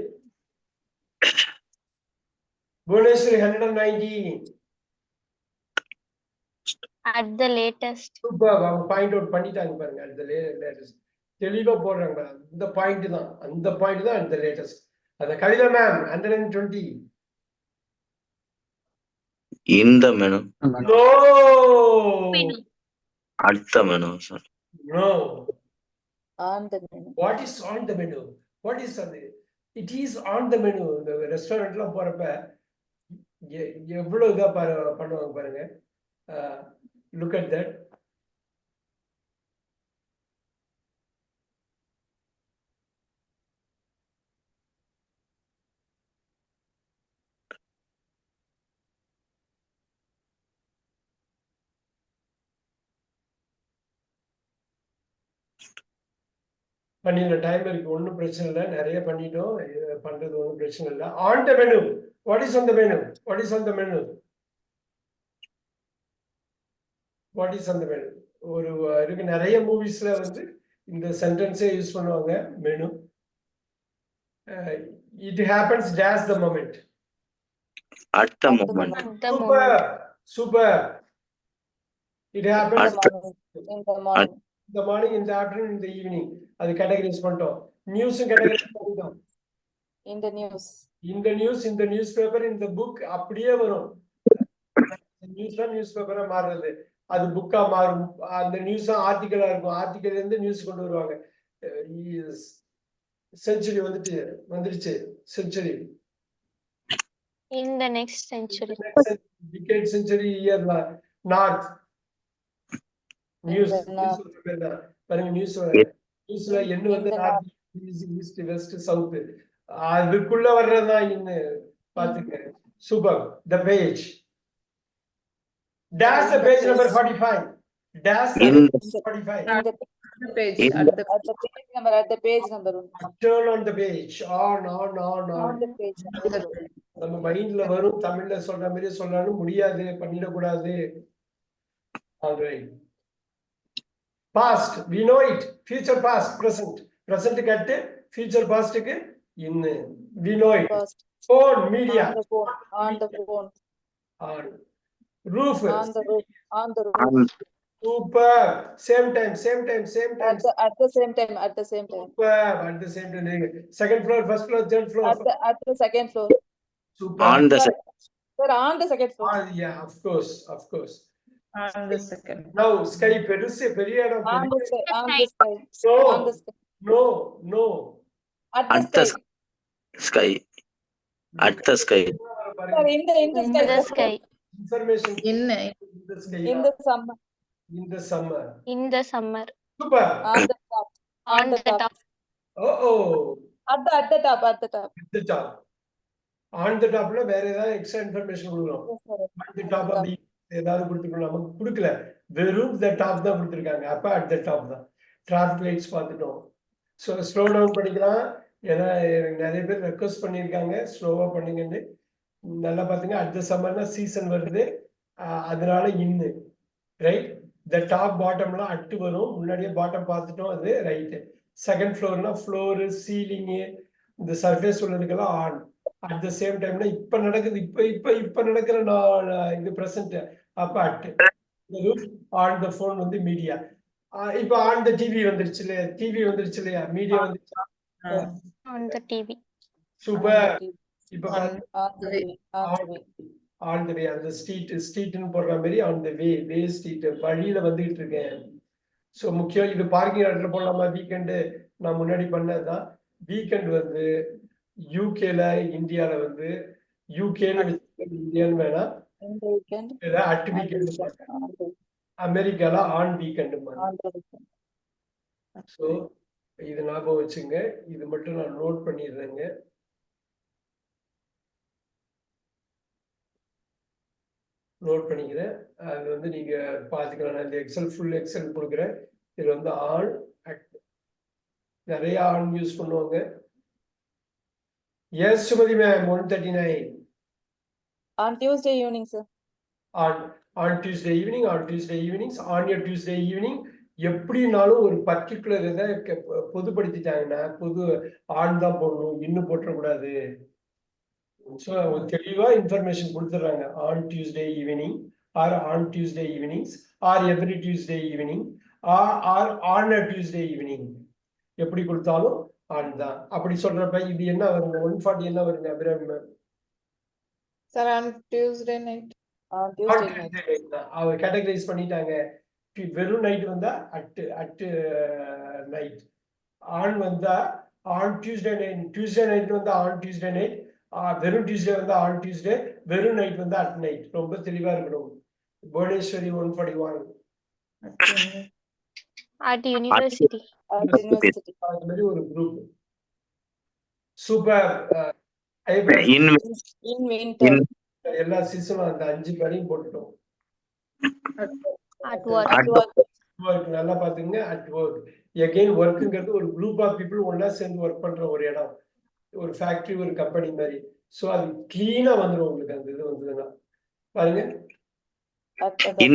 Bhubaneswari 190. At the latest. Super. அவங்க பாயிண்ட் அவுட் பண்ணிட்டாங்க பாருங்க. At the latest. தெளிவா போடுறாங்க பாருங்க. அந்த பாயிண்ட் தான் at the latest. அத Kavitha ma'am 120. In the menu. No. Menu. At the menu, sir. No. On the menu. What is on the menu? What is on the? It is on the menu. இந்த ரெஸ்டாரண்ட்லாம் போறப்ப எவ்வளவு இதா பண்ணுவாங்க பாருங்க. Look at that. பண்ணின time இருக்கு, ஒன்றும் பிரச்சனை இல்லை, நிறைய பண்ணிட்டோம், பண்றது ஒன்றும் பிரச்சனை இல்லை. On the menu. What is on the menu? What is on the menu? What is on the menu? ஒரு இருக்கு, நிறைய மூவிஸ்ல வந்து இந்த சென்டென்ஸே யூஸ் பண்ணுவாங்க. Menu. It happens days the moment. At the moment. Super super. It happens In the morning. இந்த morning, இந்த afternoon, இந்த evening. அது கேட்டகரைஸ் பண்ணிட்டோம். நியூஸும் கேட்டகரைஸ் பண்ணிட்டோம். In the news. இந்த நியூஸ், இந்த நியூஸ் பேப்பர், இந்த புக் அப்படியே வரும். நியூஸ் பேப்பரா மாறுறது, அது புக்கா மாறும். அந்த நியூஸ் ஆர்டிகலா இருக்கும், ஆர்டிகல்ல இருந்து நியூஸ் கொண்டு வருவாங்க. செஞ்சுரி வந்துருச்சு. Century. In the next century. Decade, century, year, north. News பாருங்க. நியூஸ்ல என்ன வந்து ஈஸ்ட், வெஸ்ட், சவுத், அதுக்குள்ள வர்றதுதான் இன்னும் பாத்துங்க. Super. The page. Dash the page number 45. Dash the In- page 45. The page, In- at the At the page number. Turn on the page. On. On the page number. நம்ம மைண்ட்ல வரும், தமிழ்ல சொல்ற மாதிரி சொல்லாலும் முடியாது, பண்ணிடக்கூடாது. Alright. Past, we know it. Future, past, present. Present cut, future past க்கு in. We know it. Past. Phone, media. On the phone. On the phone. On. Roof. On the roof. On the roof. And Super. Same time. At the same time. At the same time. Super. At the same time. Second floor, first floor, third floor. At the second floor. Super. on the Sir, on the second floor. Yeah, of course. on the second. Now, sky பெருசு, பெரிய இடம். On the sky. On the sky. So, On the sky. no. At at the the sky. sky. At the sky. Sir, in the In the sky. Information. In the sky. In the summer. In the summer. In the summer. Super. On the top. On the top. Oh. At the top. At the top. At the top. On the top ல வேற ஏதாவது extra information கொடுக்கணும். Yes, sir. At the top அப்படி ஏதாவது கொடுத்துக்கணும், நமக்கு கொடுக்கல, வெறும் the top தான் கொடுத்துருக்காங்க. அப்ப at the top தான். டிராஃபிக் லைட்ஸ் பார்த்துட்டோம். ஸோ ஸ்லோ டவுன் பண்ணிக்கலாம், ஏன்னா நிறைய பேர் ரெக்வஸ்ட் பண்ணியிருக்காங்க ஸ்லோவா பண்ணுங்கன்னு. நல்லா பாத்துங்க. அட் த சம்மர்னா சீசன் வருது, அதனால இன்னு ரைட். த டாப் பாட்டம்லாம் அட்டு வரும், முன்னாடியே பாட்டம் பார்த்துட்டோம், அது ரைட்டு. செகண்ட் ஃப்ளோர்னா ஃப்ளோரு, சீலிங்கு, இந்த சர்ஃபேஸ் உள்ளதுக்கெல்லாம் ஆன். அட் த சேம் டைம்னா இப்ப நடக்குது, இப்ப நடக்கிற இது ப்ரெசென்ட் அப்ப அட் ஆன் த போன் வந்து மீடியா. இப்ப ஆன் த டிவி வந்துருச்சு இல்லையா, டிவி வந்துருச்சு இல்லையா, மீடியா வந்துருச்சு. On the TV. சூப்பர். இப்ப On the way. On the way, அந்த ஸ்ட்ரீட்னு போடுற மாதிரி ஆன் த வே ஸ்ட்ரீட், வழியில வந்துகிட்டு இருக்கேன். ஸோ முக்கியம் இது பார்க்கிங் இடத்துல போடலாமா? வீக்கெண்டு நான் முன்னாடி பண்ணதுதான். வீக்கெண்ட் வந்து யூகேல இந்தியால வந்து யூகேன்னு இந்தியான்னு வேணாம், In the weekend. At On the weekend weekend. On the அமெரிக்கால on weekend. on the weekend. So இது ஞாபகம் வச்சுங்க, இது மட்டும் நான் நோட் பண்ணிடுறேங்க. நோட் பண்ணிக்கிறேன். அது வந்து நீங்க பாத்துக்கலாம். நான் இந்த எக்ஸல் ஃபுல் எக்ஸல் கொடுக்குறேன். இதுல வந்து ஆன் நிறைய ஆன் யூஸ் பண்ணுவாங்க. Yes Sumathi ma'am 139 On Tuesday evening, sir. on Tuesday evening, on Tuesday evenings, on your Tuesday evening. எப்படினாலும் ஒரு பர்டிகுலர் இதை பொதுப்படுத்திட்டாங்கன்னா பொது ஆன் தான் போடணும், இன்னும் போட்டக்கூடாது. ஸோ தெளிவா இன்ஃபர்மேஷன் கொடுத்துட்றாங்க. On Tuesday evening or on Tuesday evenings or every Tuesday evening or on a Tuesday evening. எப்படி கொடுத்தாலும் ஆன் தான். அப்படி சொல்றப்ப இது என்ன வருங்க? 140 என்ன வருங்க Abirami ma'am? Sir, on Tuesday night. On Tuesday night. அவர் கேட்டகரைஸ் பண்ணிட்டாங்க. வெறும் நைட் வந்தா அட் நைட், ஆன் வந்தா on Tuesday night, Tuesday night வந்தா ஆன் டியூஸ்டே நைட், வெறும் டியூஸ்டே வந்தா ஆன் டியூஸ்டே, வெறும் நைட் வந்தா அட் நைட். ரொம்ப தெளிவா இருக்கணும். Bhuvaneswari 141 At university. At university. அது மாதிரி ஒரு குரூப். சூப்பர். In winter. எல்லா சீசனும் அந்த 5 பேரையும் போட்டுட்டோம். At work. At work. Work நல்லா பாத்துங்க. அட் ஒர்க் எகைன் ஒர்க்குங்கிறது ஒரு குரூப் ஆஃப் பீப்புள் ஒன்னா சேர்ந்து ஒர்க் பண்ற ஒரு இடம், ஒரு ஃபேக்டரி, ஒரு கம்பெனி மாதிரி. ஸோ அது கிளீனா வந்துடும் உங்களுக்கு. அந்த இது வந்ததுன்னா பாருங்க. At the cafe.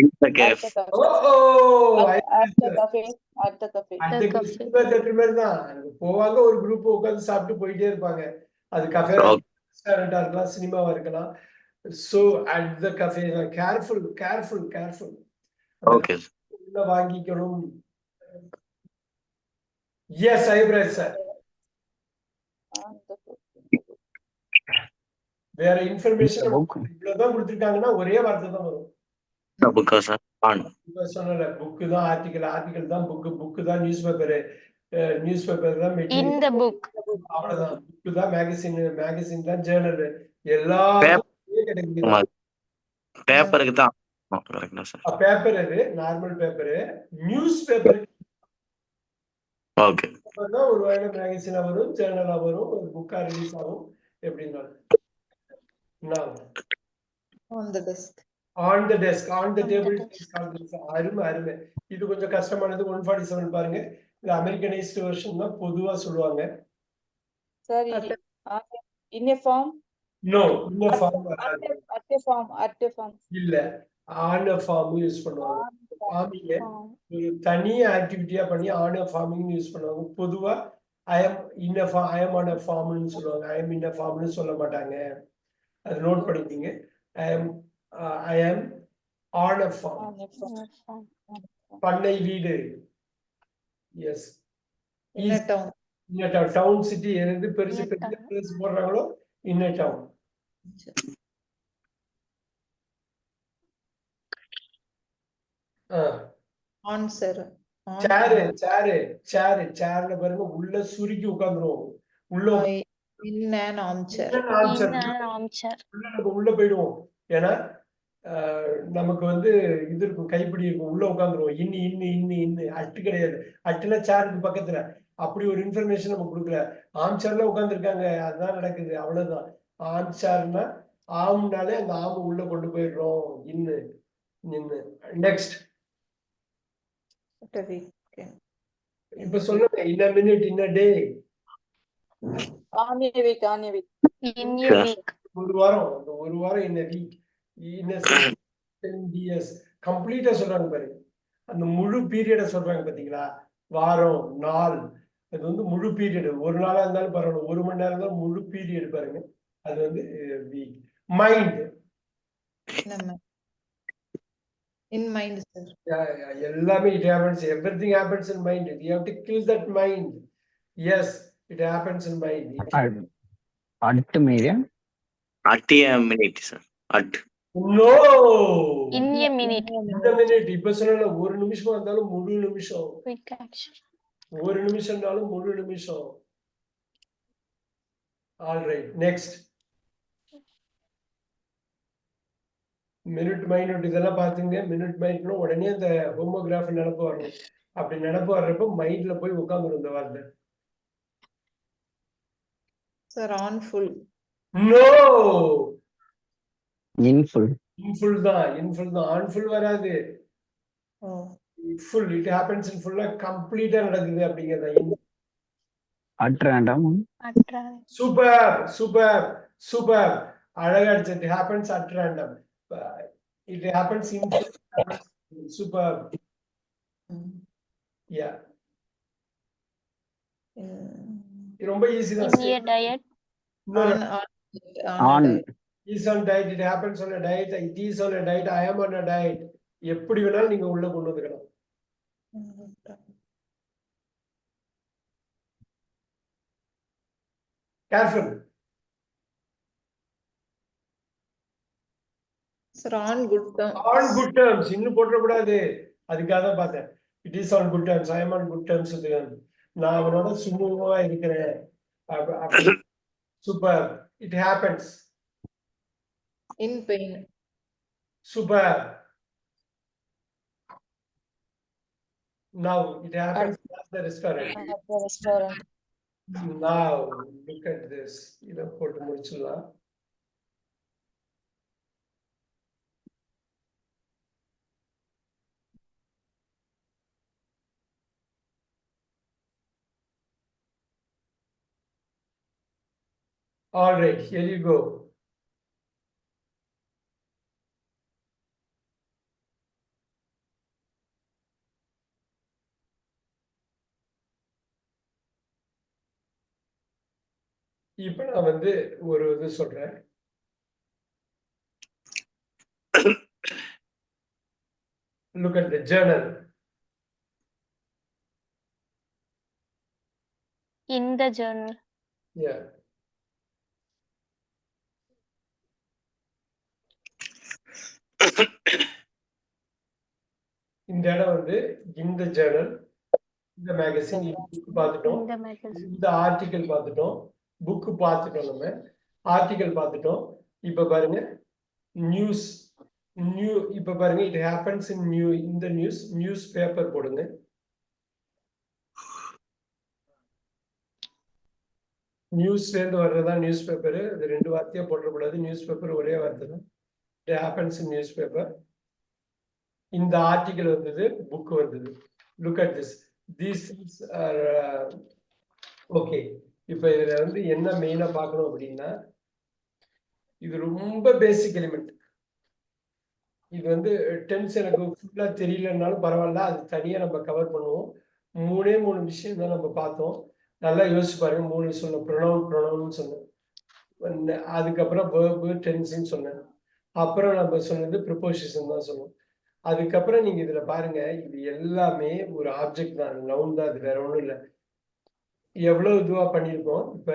In the cave. At the cafe. At the cafe. At the cafe. அந்த மாதிரி தான் அங்க போவாங்க, ஒரு குரூப் உட்காந்து சாப்பிட்டு போயிட்டே இருப்பாங்க. அது கஃபே ரெஸ்டாரண்டா இருக்கலாம், சினிமாவா இருக்கலாம். ஸோ அட் த கஃபே தான். கேர்ஃபுல். Okay. உள்ள வாங்கிக்கணும். Yes Aipres sir. On the cafe. வேற இன்ஃபர்மேஷன் இவ்வளவுதான் கொடுத்துருக்காங்கன்னா ஒரே வார்த்தை தான் வரும். Because on. சொன்னல புக்கு தான் ஆர்டிகல் தான் புக்கு தான் நியூஸ் பேப்பர் தான் In the book. அவ்வளவுதான். புக்கு தான் மேகசின் தான் ஜேர்னல், எல்லா பேப்பருக்கு தான். கரெக்ட்டா சார்? பேப்பர் அது normal paper. Newspaper okay. தான் ஒரு வேளை மேகசினா வரும், ஜேர்னலா வரும், ஒரு புக்கா ரிலீஸ் ஆகும். எப்படின்னா On the desk. on the desk, on the table. அருமை. இது கொஞ்சம் கஷ்டமானது. 147 பாருங்க. இது அமெரிக்கனைஸ்டு வெர்ஷன் தான், பொதுவா சொல்லுவாங்க. Sir, in a form. No, இந்த ஃபார்ம் At a form. இல்ல, ஆன் அ ஃபார்ம் யூஸ் பண்ணுவாங்க. ஃபார்மிங்க ஒரு தனி ஆக்டிவிட்டியா பண்ணி ஆன் அ ஃபார்மிங் யூஸ் பண்ணுவாங்க. பொதுவா ஐ எம் ஆன் அ ஃபார்ம்னு சொல்லுவாங்க. ஐ எம் இன் அ ஃபார்ம்னு சொல்ல மாட்டாங்க. அது நோட் பண்ணிக்கிங்க. I am on a farm. On a form. பண்ணை வீடு. எஸ். In a town. Town city எது பெருசு பிளேஸ் போடுறாங்களோ in a town. On, sir. On. சேர்ல பாருங்க, உள்ள சுருக்கி உட்கார்ந்துருவோம். உள்ள In an armchair. In an armchair. உள்ள போயிடுவோம். ஏன்னா நமக்கு வந்து இது இருக்கும், கைப்பிடி இருக்கும், உள்ள உட்காந்துருவோம். இன்னி அட்டு கிடையாது. அட்டுல சேருக்கு பக்கத்துல. அப்படி ஒரு இன்ஃபர்மேஷன் நம்ம கொடுக்கல. ஆம்சார்ல உட்காந்துருக்காங்க, அதுதான் நடக்குது. அவ்வளவுதான். ஆம்சார்னா ஆம்னாலே அந்த ஆம் உள்ள கொண்டு போயிடுறோம். நின்னு. நெக்ஸ்ட் இப்ப சொல்லுங்க. in a minute, in a day. On a week. In a week. ஒரு வாரம் in a week. in a 10 years. கம்ப்ளீட்டா சொல்றாங்க பாருங்க. அந்த முழு பீரியட சொல்றாங்க பாத்தீங்களா? வாரம், நாள், அது வந்து முழு பீரியட். ஒரு நாளா இருந்தாலும் பரவாயில்ல, 1 மணி நேரம் இருந்தாலும் முழு பீரியட் பாருங்க. அது வந்து week. Mind. In mind, sir. எல்லாமே it happens, everything happens in mind. You have to kill that mind. Yes, it happens in mind. At medium. At a minute, sir. At. No. In a minute. இந்த minute இப்ப சொன்ன ஒரு நிமிஷமா இருந்தாலும் முழு நிமிஷம், Quick action. ஒரு நிமிஷம்னாலும் முழு நிமிஷம். All right, next. மினிட் மைனட் இதெல்லாம் பாத்தீங்க. மினிட் மைனட்னா உடனே அந்த ஹோமோகிராஃப் நினப்பு வரணும். அப்படி நினப்பு வர்றப்ப மைண்ட்ல போய் உட்கார்ந்துரும் இந்த வார்த்தை. Sir, on full. No. In full. இன்ஃபுல் தான், இன்ஃபுல் தான். ஆன் ஃபுல் வராது. Oh. Full, it happens in ஃபுல்லா கம்ப்ளீட்டா நடக்குது அப்படிங்கிறது. At random. At random. சூப்பர் சூப்பர் சூப்பர், அழகா அடிச்சு. It happens at random. It happens in super. Yeah, ரொம்ப ஈஸி தான். In a diet. On. Is on diet, it happens on a diet, it is on a diet, I am on a diet. எப்படி வேணாலும் நீங்க உள்ள கொண்டு வந்துக்கலாம். Careful. Sir, on good terms. On good terms. இன்னும் போட்டக்கூடாது. அதுக்காக தான் பார்த்தேன். It is on good terms. I am on good terms with him. நான் அவனோட சுமூகமா இருக்கிறேன். Super. It happens. In pain. Super. Now it happens at the restaurant. At the restaurant. Now look at this. இத போட்டு முடிச்சிடலாம். All right, here you go. இப்ப நான் வந்து ஒரு இது சொல்றேன். Look at the journal. In the journal. Yeah. இந்த இடம் வந்து இந்த ஜேர்னல், இந்த மேகசின், பார்த்துட்டோம். In the magazine. இந்த ஆர்டிகல் பார்த்துட்டோம். புக் பார்த்துட்டோம். நம்ம ஆர்டிகல் பார்த்துட்டோம். இப்ப பாருங்க நியூஸ். இப்ப பாருங்க இட் ஹேப்பன்ஸ் இன் இந்த நியூஸ் பேப்பர் போடுங்க. நியூஸ்ல இருந்து வர்றதா நியூஸ் பேப்பர். இது ரெண்டு வார்த்தையா போடக்கூடாது. நியூஸ் பேப்பர் ஒரே வார்த்தை தான். It happens in news paper. இந்த ஆர்டிகல் வந்தது, புக் வந்தது. Look at this. These things are okay. இப்போ இதுல வந்து என்ன மெயினா பார்க்கணும் அப்படின்னா, இது ரொம்ப பேசிக் எலிமெண்ட். இது வந்து டென்ஸ் எனக்கு ஃபுல்லா தெரியலன்னாலும் பரவாயில்ல, அது தனியா நம்ம கவர் பண்ணுவோம். மூணே விஷயம் தான் நம்ம பார்த்தோம். நல்லா யோசிச்சு பாருங்க. 3 சொன்னோம். ப்ரொனவுன் சொன்னேன். அதுக்கப்புறம் வேர்பு, டென்ஸ்ன்னு சொன்னேன். அப்புறம் நம்ம சொன்னது ப்ரிப்போசிஷன் தான் சொன்னோம். அதுக்கப்புறம் நீங்க இதுல பாருங்க, இது எல்லாமே ஒரு ஆப்ஜெக்ட் தான், நவுன் தான். அது வேற ஒண்ணும் இல்லை. எவ்வளவு இதுவா பண்ணியிருக்கோம். இப்ப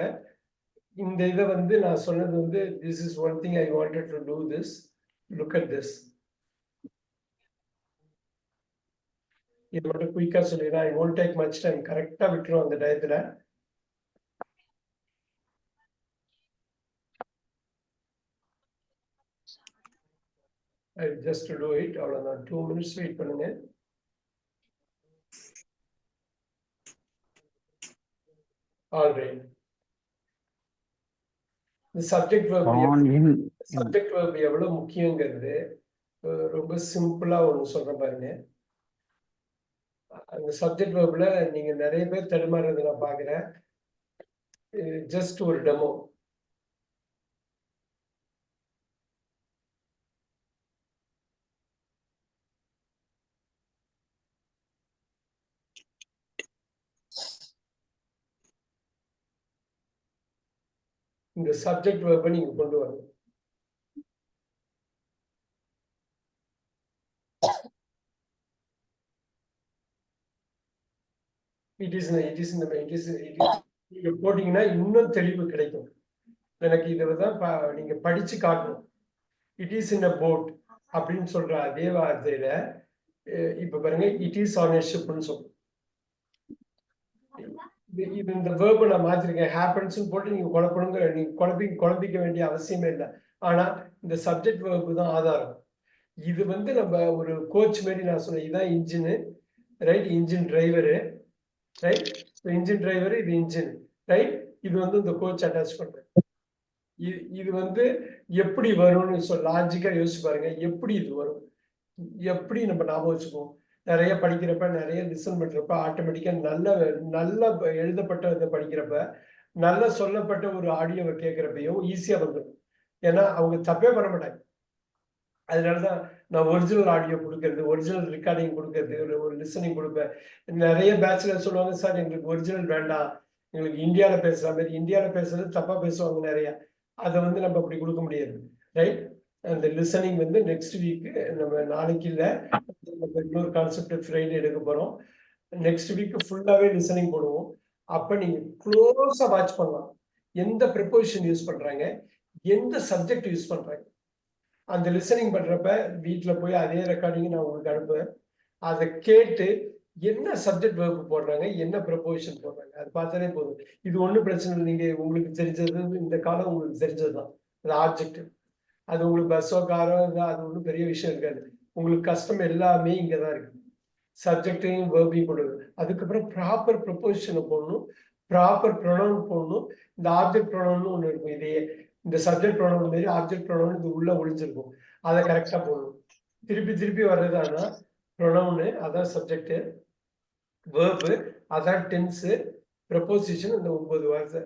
இந்த இதை வந்து நான் சொன்னது வந்து this is one thing I wanted to do this. Look at this. இது மட்டும் குயிக்கா சொல்லிடுறேன். I won't take much time. கரெக்டா விட்டுரும் அந்த டயத்துல. I just to do it. அவ்வளவுதான். 2 minutes வெயிட் பண்ணுங்க. All right. The subject verb எவ்வளவு முக்கியங்கிறது ரொம்ப சிம்பிளா ஒண்ணு சொல்றேன் பாருங்க. அந்த சப்ஜெக்ட் வெர்ப்ல நீங்க நிறைய பேர் தடுமாறுறதை நான் பாக்குறேன். ஜஸ்ட் ஒரு டெமோ. இந்த சப்ஜெக்ட் வெர்பை நீங்க கொண்டு வரணும். நீங்க போட்டீங்கன்னா இன்னும் தெளிவு கிடைக்கும். எனக்கு இதுதான் நீங்க படிச்சு காட்டணும். It is in a boat அப்படின்னு சொல்ற அதே வார்த்தையில இப்ப பாருங்க இட் இஸ் ஆன் எ ஷிப்னு சொல்றோம். இது இந்த வேர்பை நான் மாத்திருக்கேன். ஹேப்பன்ஸ் போட்டு நீங்க குழப்பிக்க வேண்டிய அவசியமே இல்லை. ஆனா இந்த சப்ஜெக்ட் வேர்பு தான் ஆதாரம். இது வந்து நம்ம ஒரு கோச் மாதிரி நான் சொன்னேன். இதுதான் engine, right? Engine driver, right? Engine driver, இது இன்ஜின், ரைட்? இது வந்து இந்த கோச் அட்டாச் பண்றேன். இது வந்து எப்படி வரும்னு லாஜிக்கா யோசிச்சு பாருங்க. எப்படி இது வரும், எப்படி நம்ம ஞாபகம் வச்சுக்குவோம்? நிறைய படிக்கிறப்ப, நிறைய லிசன் பண்றப்ப ஆட்டோமேட்டிக்கா நல்ல எழுதப்பட்ட இதை படிக்கிறப்ப, நல்ல சொல்லப்பட்ட ஒரு ஆடியோவை கேட்கிறப்பையும் ஈஸியா வந்துடும். ஏன்னா அவங்க தப்பே பண்ண மாட்டாங்க. அதனாலதான் நான் ஒரிஜினல் ஆடியோ கொடுக்கறது, ஒரிஜினல் ரெக்கார்டிங் கொடுக்கறது, ஒரு லிசனிங் கொடுப்பேன். நிறைய பேட்ச்ல சொல்லுவாங்க, சார் எங்களுக்கு ஒரிஜினல் வேண்டாம், எங்களுக்கு இந்தியாவில பேசுற மாதிரி. இந்தியாவில பேசுறது தப்பா பேசுவாங்க நிறைய. அதை வந்து நம்ம அப்படி கொடுக்க முடியாது, ரைட்? அந்த லிசனிங் வந்து நெக்ஸ்ட் வீக், நம்ம நாளைக்கு இல்லை, இன்னொரு கான்செப்ட் ஃப்ரைடே எடுக்க போறோம். நெக்ஸ்ட் வீக் ஃபுல்லாவே லிசனிங் போடுவோம். அப்ப நீங்க க்ளோஸா வாட்ச் பண்ணலாம். எந்த ப்ரிப்போசிஷன் யூஸ் பண்றாங்க, எந்த சப்ஜெக்ட் யூஸ் பண்றாங்க. அந்த லிசனிங் பண்றப்ப வீட்டுல போய் அதே ரெக்கார்டிங் நான் உங்களுக்கு அனுப்புவேன். அதை கேட்டு என்ன சப்ஜெக்ட் வேர்பு போடுறாங்க, என்ன ப்ரப்போசிஷன் போடுறாங்க, அது பார்த்தாலே போதும். இது ஒன்றும் பிரச்சனை இல்லை. நீங்க உங்களுக்கு தெரிஞ்சது இந்த காலம் உங்களுக்கு தெரிஞ்சதுதான் அது ஆப்ஜெக்ட். அது உங்களுக்கு பஸ்ஸோ காரோ அது ஒன்றும் பெரிய விஷயம் இருக்காது. உங்களுக்கு கஷ்டம் எல்லாமே இங்கதான் இருக்கு. சப்ஜெக்டையும் வேர்பையும் போடுறது, அதுக்கப்புறம் ப்ராப்பர் ப்ரப்போசிஷனை போடணும், ப்ராப்பர் ப்ரொனவுன் போடணும். இந்த ஆப்ஜெக்ட் ப்ரொனவுன்னு ஒன்று இருக்கும். இதையே இந்த சப்ஜெக்ட் ப்ரொனவுன் மாரி ஆப்ஜெக்ட் ப்ரொனவுன் இது உள்ள ஒளிஞ்சிருக்கும். அதை கரெக்டா போடணும். திருப்பி வர்றதானா ப்ரொனவுனு, அதான் சப்ஜெக்ட். வேர்பு அதான் டென்ஸு, ப்ரப்போசிஷன் இந்த 9 வார்த்தை,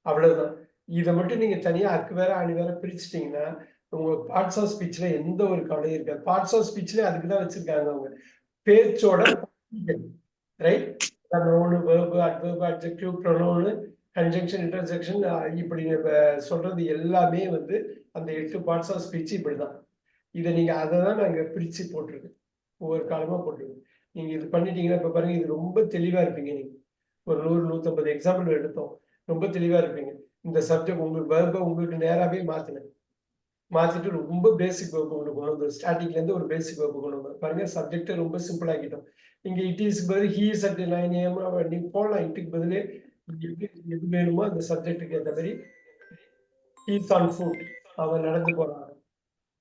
அவ்வளவுதான். இதை மட்டும் நீங்க தனியா அக்கு வேற அணி வேற பிரிச்சுட்டீங்கன்னா உங்க பார்ட்ஸ் ஆஃப் ஸ்பீச்ல எந்த ஒரு கவலையும் இருக்காது. பார்ட்ஸ் ஆஃப் ஸ்பீச்ல அதுக்குதான் வச்சிருக்காங்க அவங்க, பேச்சோட right? Noun, verb, adverb, adjective, pronoun, conjunction, interjection, இப்படி நம்ம சொல்றது எல்லாமே வந்து அந்த 8 பார்ட்ஸ் ஆஃப் ஸ்பீச் இப்படிதான். இதை நீங்க அதை தான் நாங்க பிரிச்சு போட்டிருக்கோம், ஒவ்வொரு காலமா போட்டிருக்கோம். நீங்க இது பண்ணிட்டீங்கன்னா இப்ப பாருங்க, இது ரொம்ப தெளிவா இருப்பீங்க. நீங்க ஒரு 100-150 எக்ஸாம்பிள் எடுத்தோம், ரொம்ப தெளிவா இருப்பீங்க. இந்த சப்ஜெக்ட் உங்களுக்கு வேர்பை உங்களுக்கு நேராவே மாத்திட்டு ரொம்ப பேசிக் வேர்பு உங்களுக்கு கொண்டு வந்து, ஸ்டார்டிங்ல இருந்து ஒரு பேசிக் வேர்பு கொண்டு வந்து பாருங்க. சப்ஜெக்டை ரொம்ப சிம்பிள் ஆக்கிட்டோம். இங்க இட் இஸ் பதில் he is at 9 AM நீங்க போடலாம். இட்டுக்கு பதிலே எது வேணுமோ அந்த சப்ஜெக்டுக்கு ஏற்ற மாதிரி he is on foot, அவன் நடந்து போறான்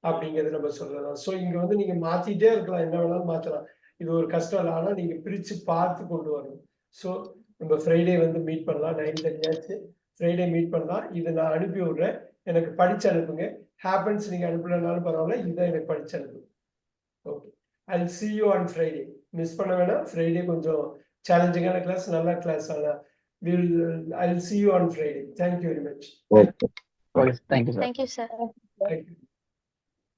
அப்படிங்கிறது நம்ம சொல்லலாம். ஸோ இங்க வந்து நீங்க மாத்திட்டே இருக்கலாம், என்ன வேணாலும் மாத்தலாம். இது ஒரு கஷ்டம் இல்லை. ஆனா நீங்க பிரிச்சு பார்த்து கொண்டு வரணும். ஸோ நம்ம ஃப்ரைடே வந்து மீட் பண்ணலாம். 9:30 ஆச்சு. ஃப்ரைடே மீட் பண்ணலாம். இதை நான் அனுப்பி விடுறேன், எனக்கு படிச்சு அனுப்புங்க. ஹேப்பன்ஸ் நீங்க அனுப்பலனாலும் பரவாயில்ல, இதை எனக்கு படிச்சு அனுப்புங்க. Okay, I'll see you on Friday. Miss பண்ண வேணாம். ஃப்ரைடே கொஞ்சம் சேலஞ்சிங்கான கிளாஸ், நல்ல கிளாஸ். ஆனால் I'll see you on Friday. Thank you very much. Okay, thank you sir. Thank you, sir. Thank you.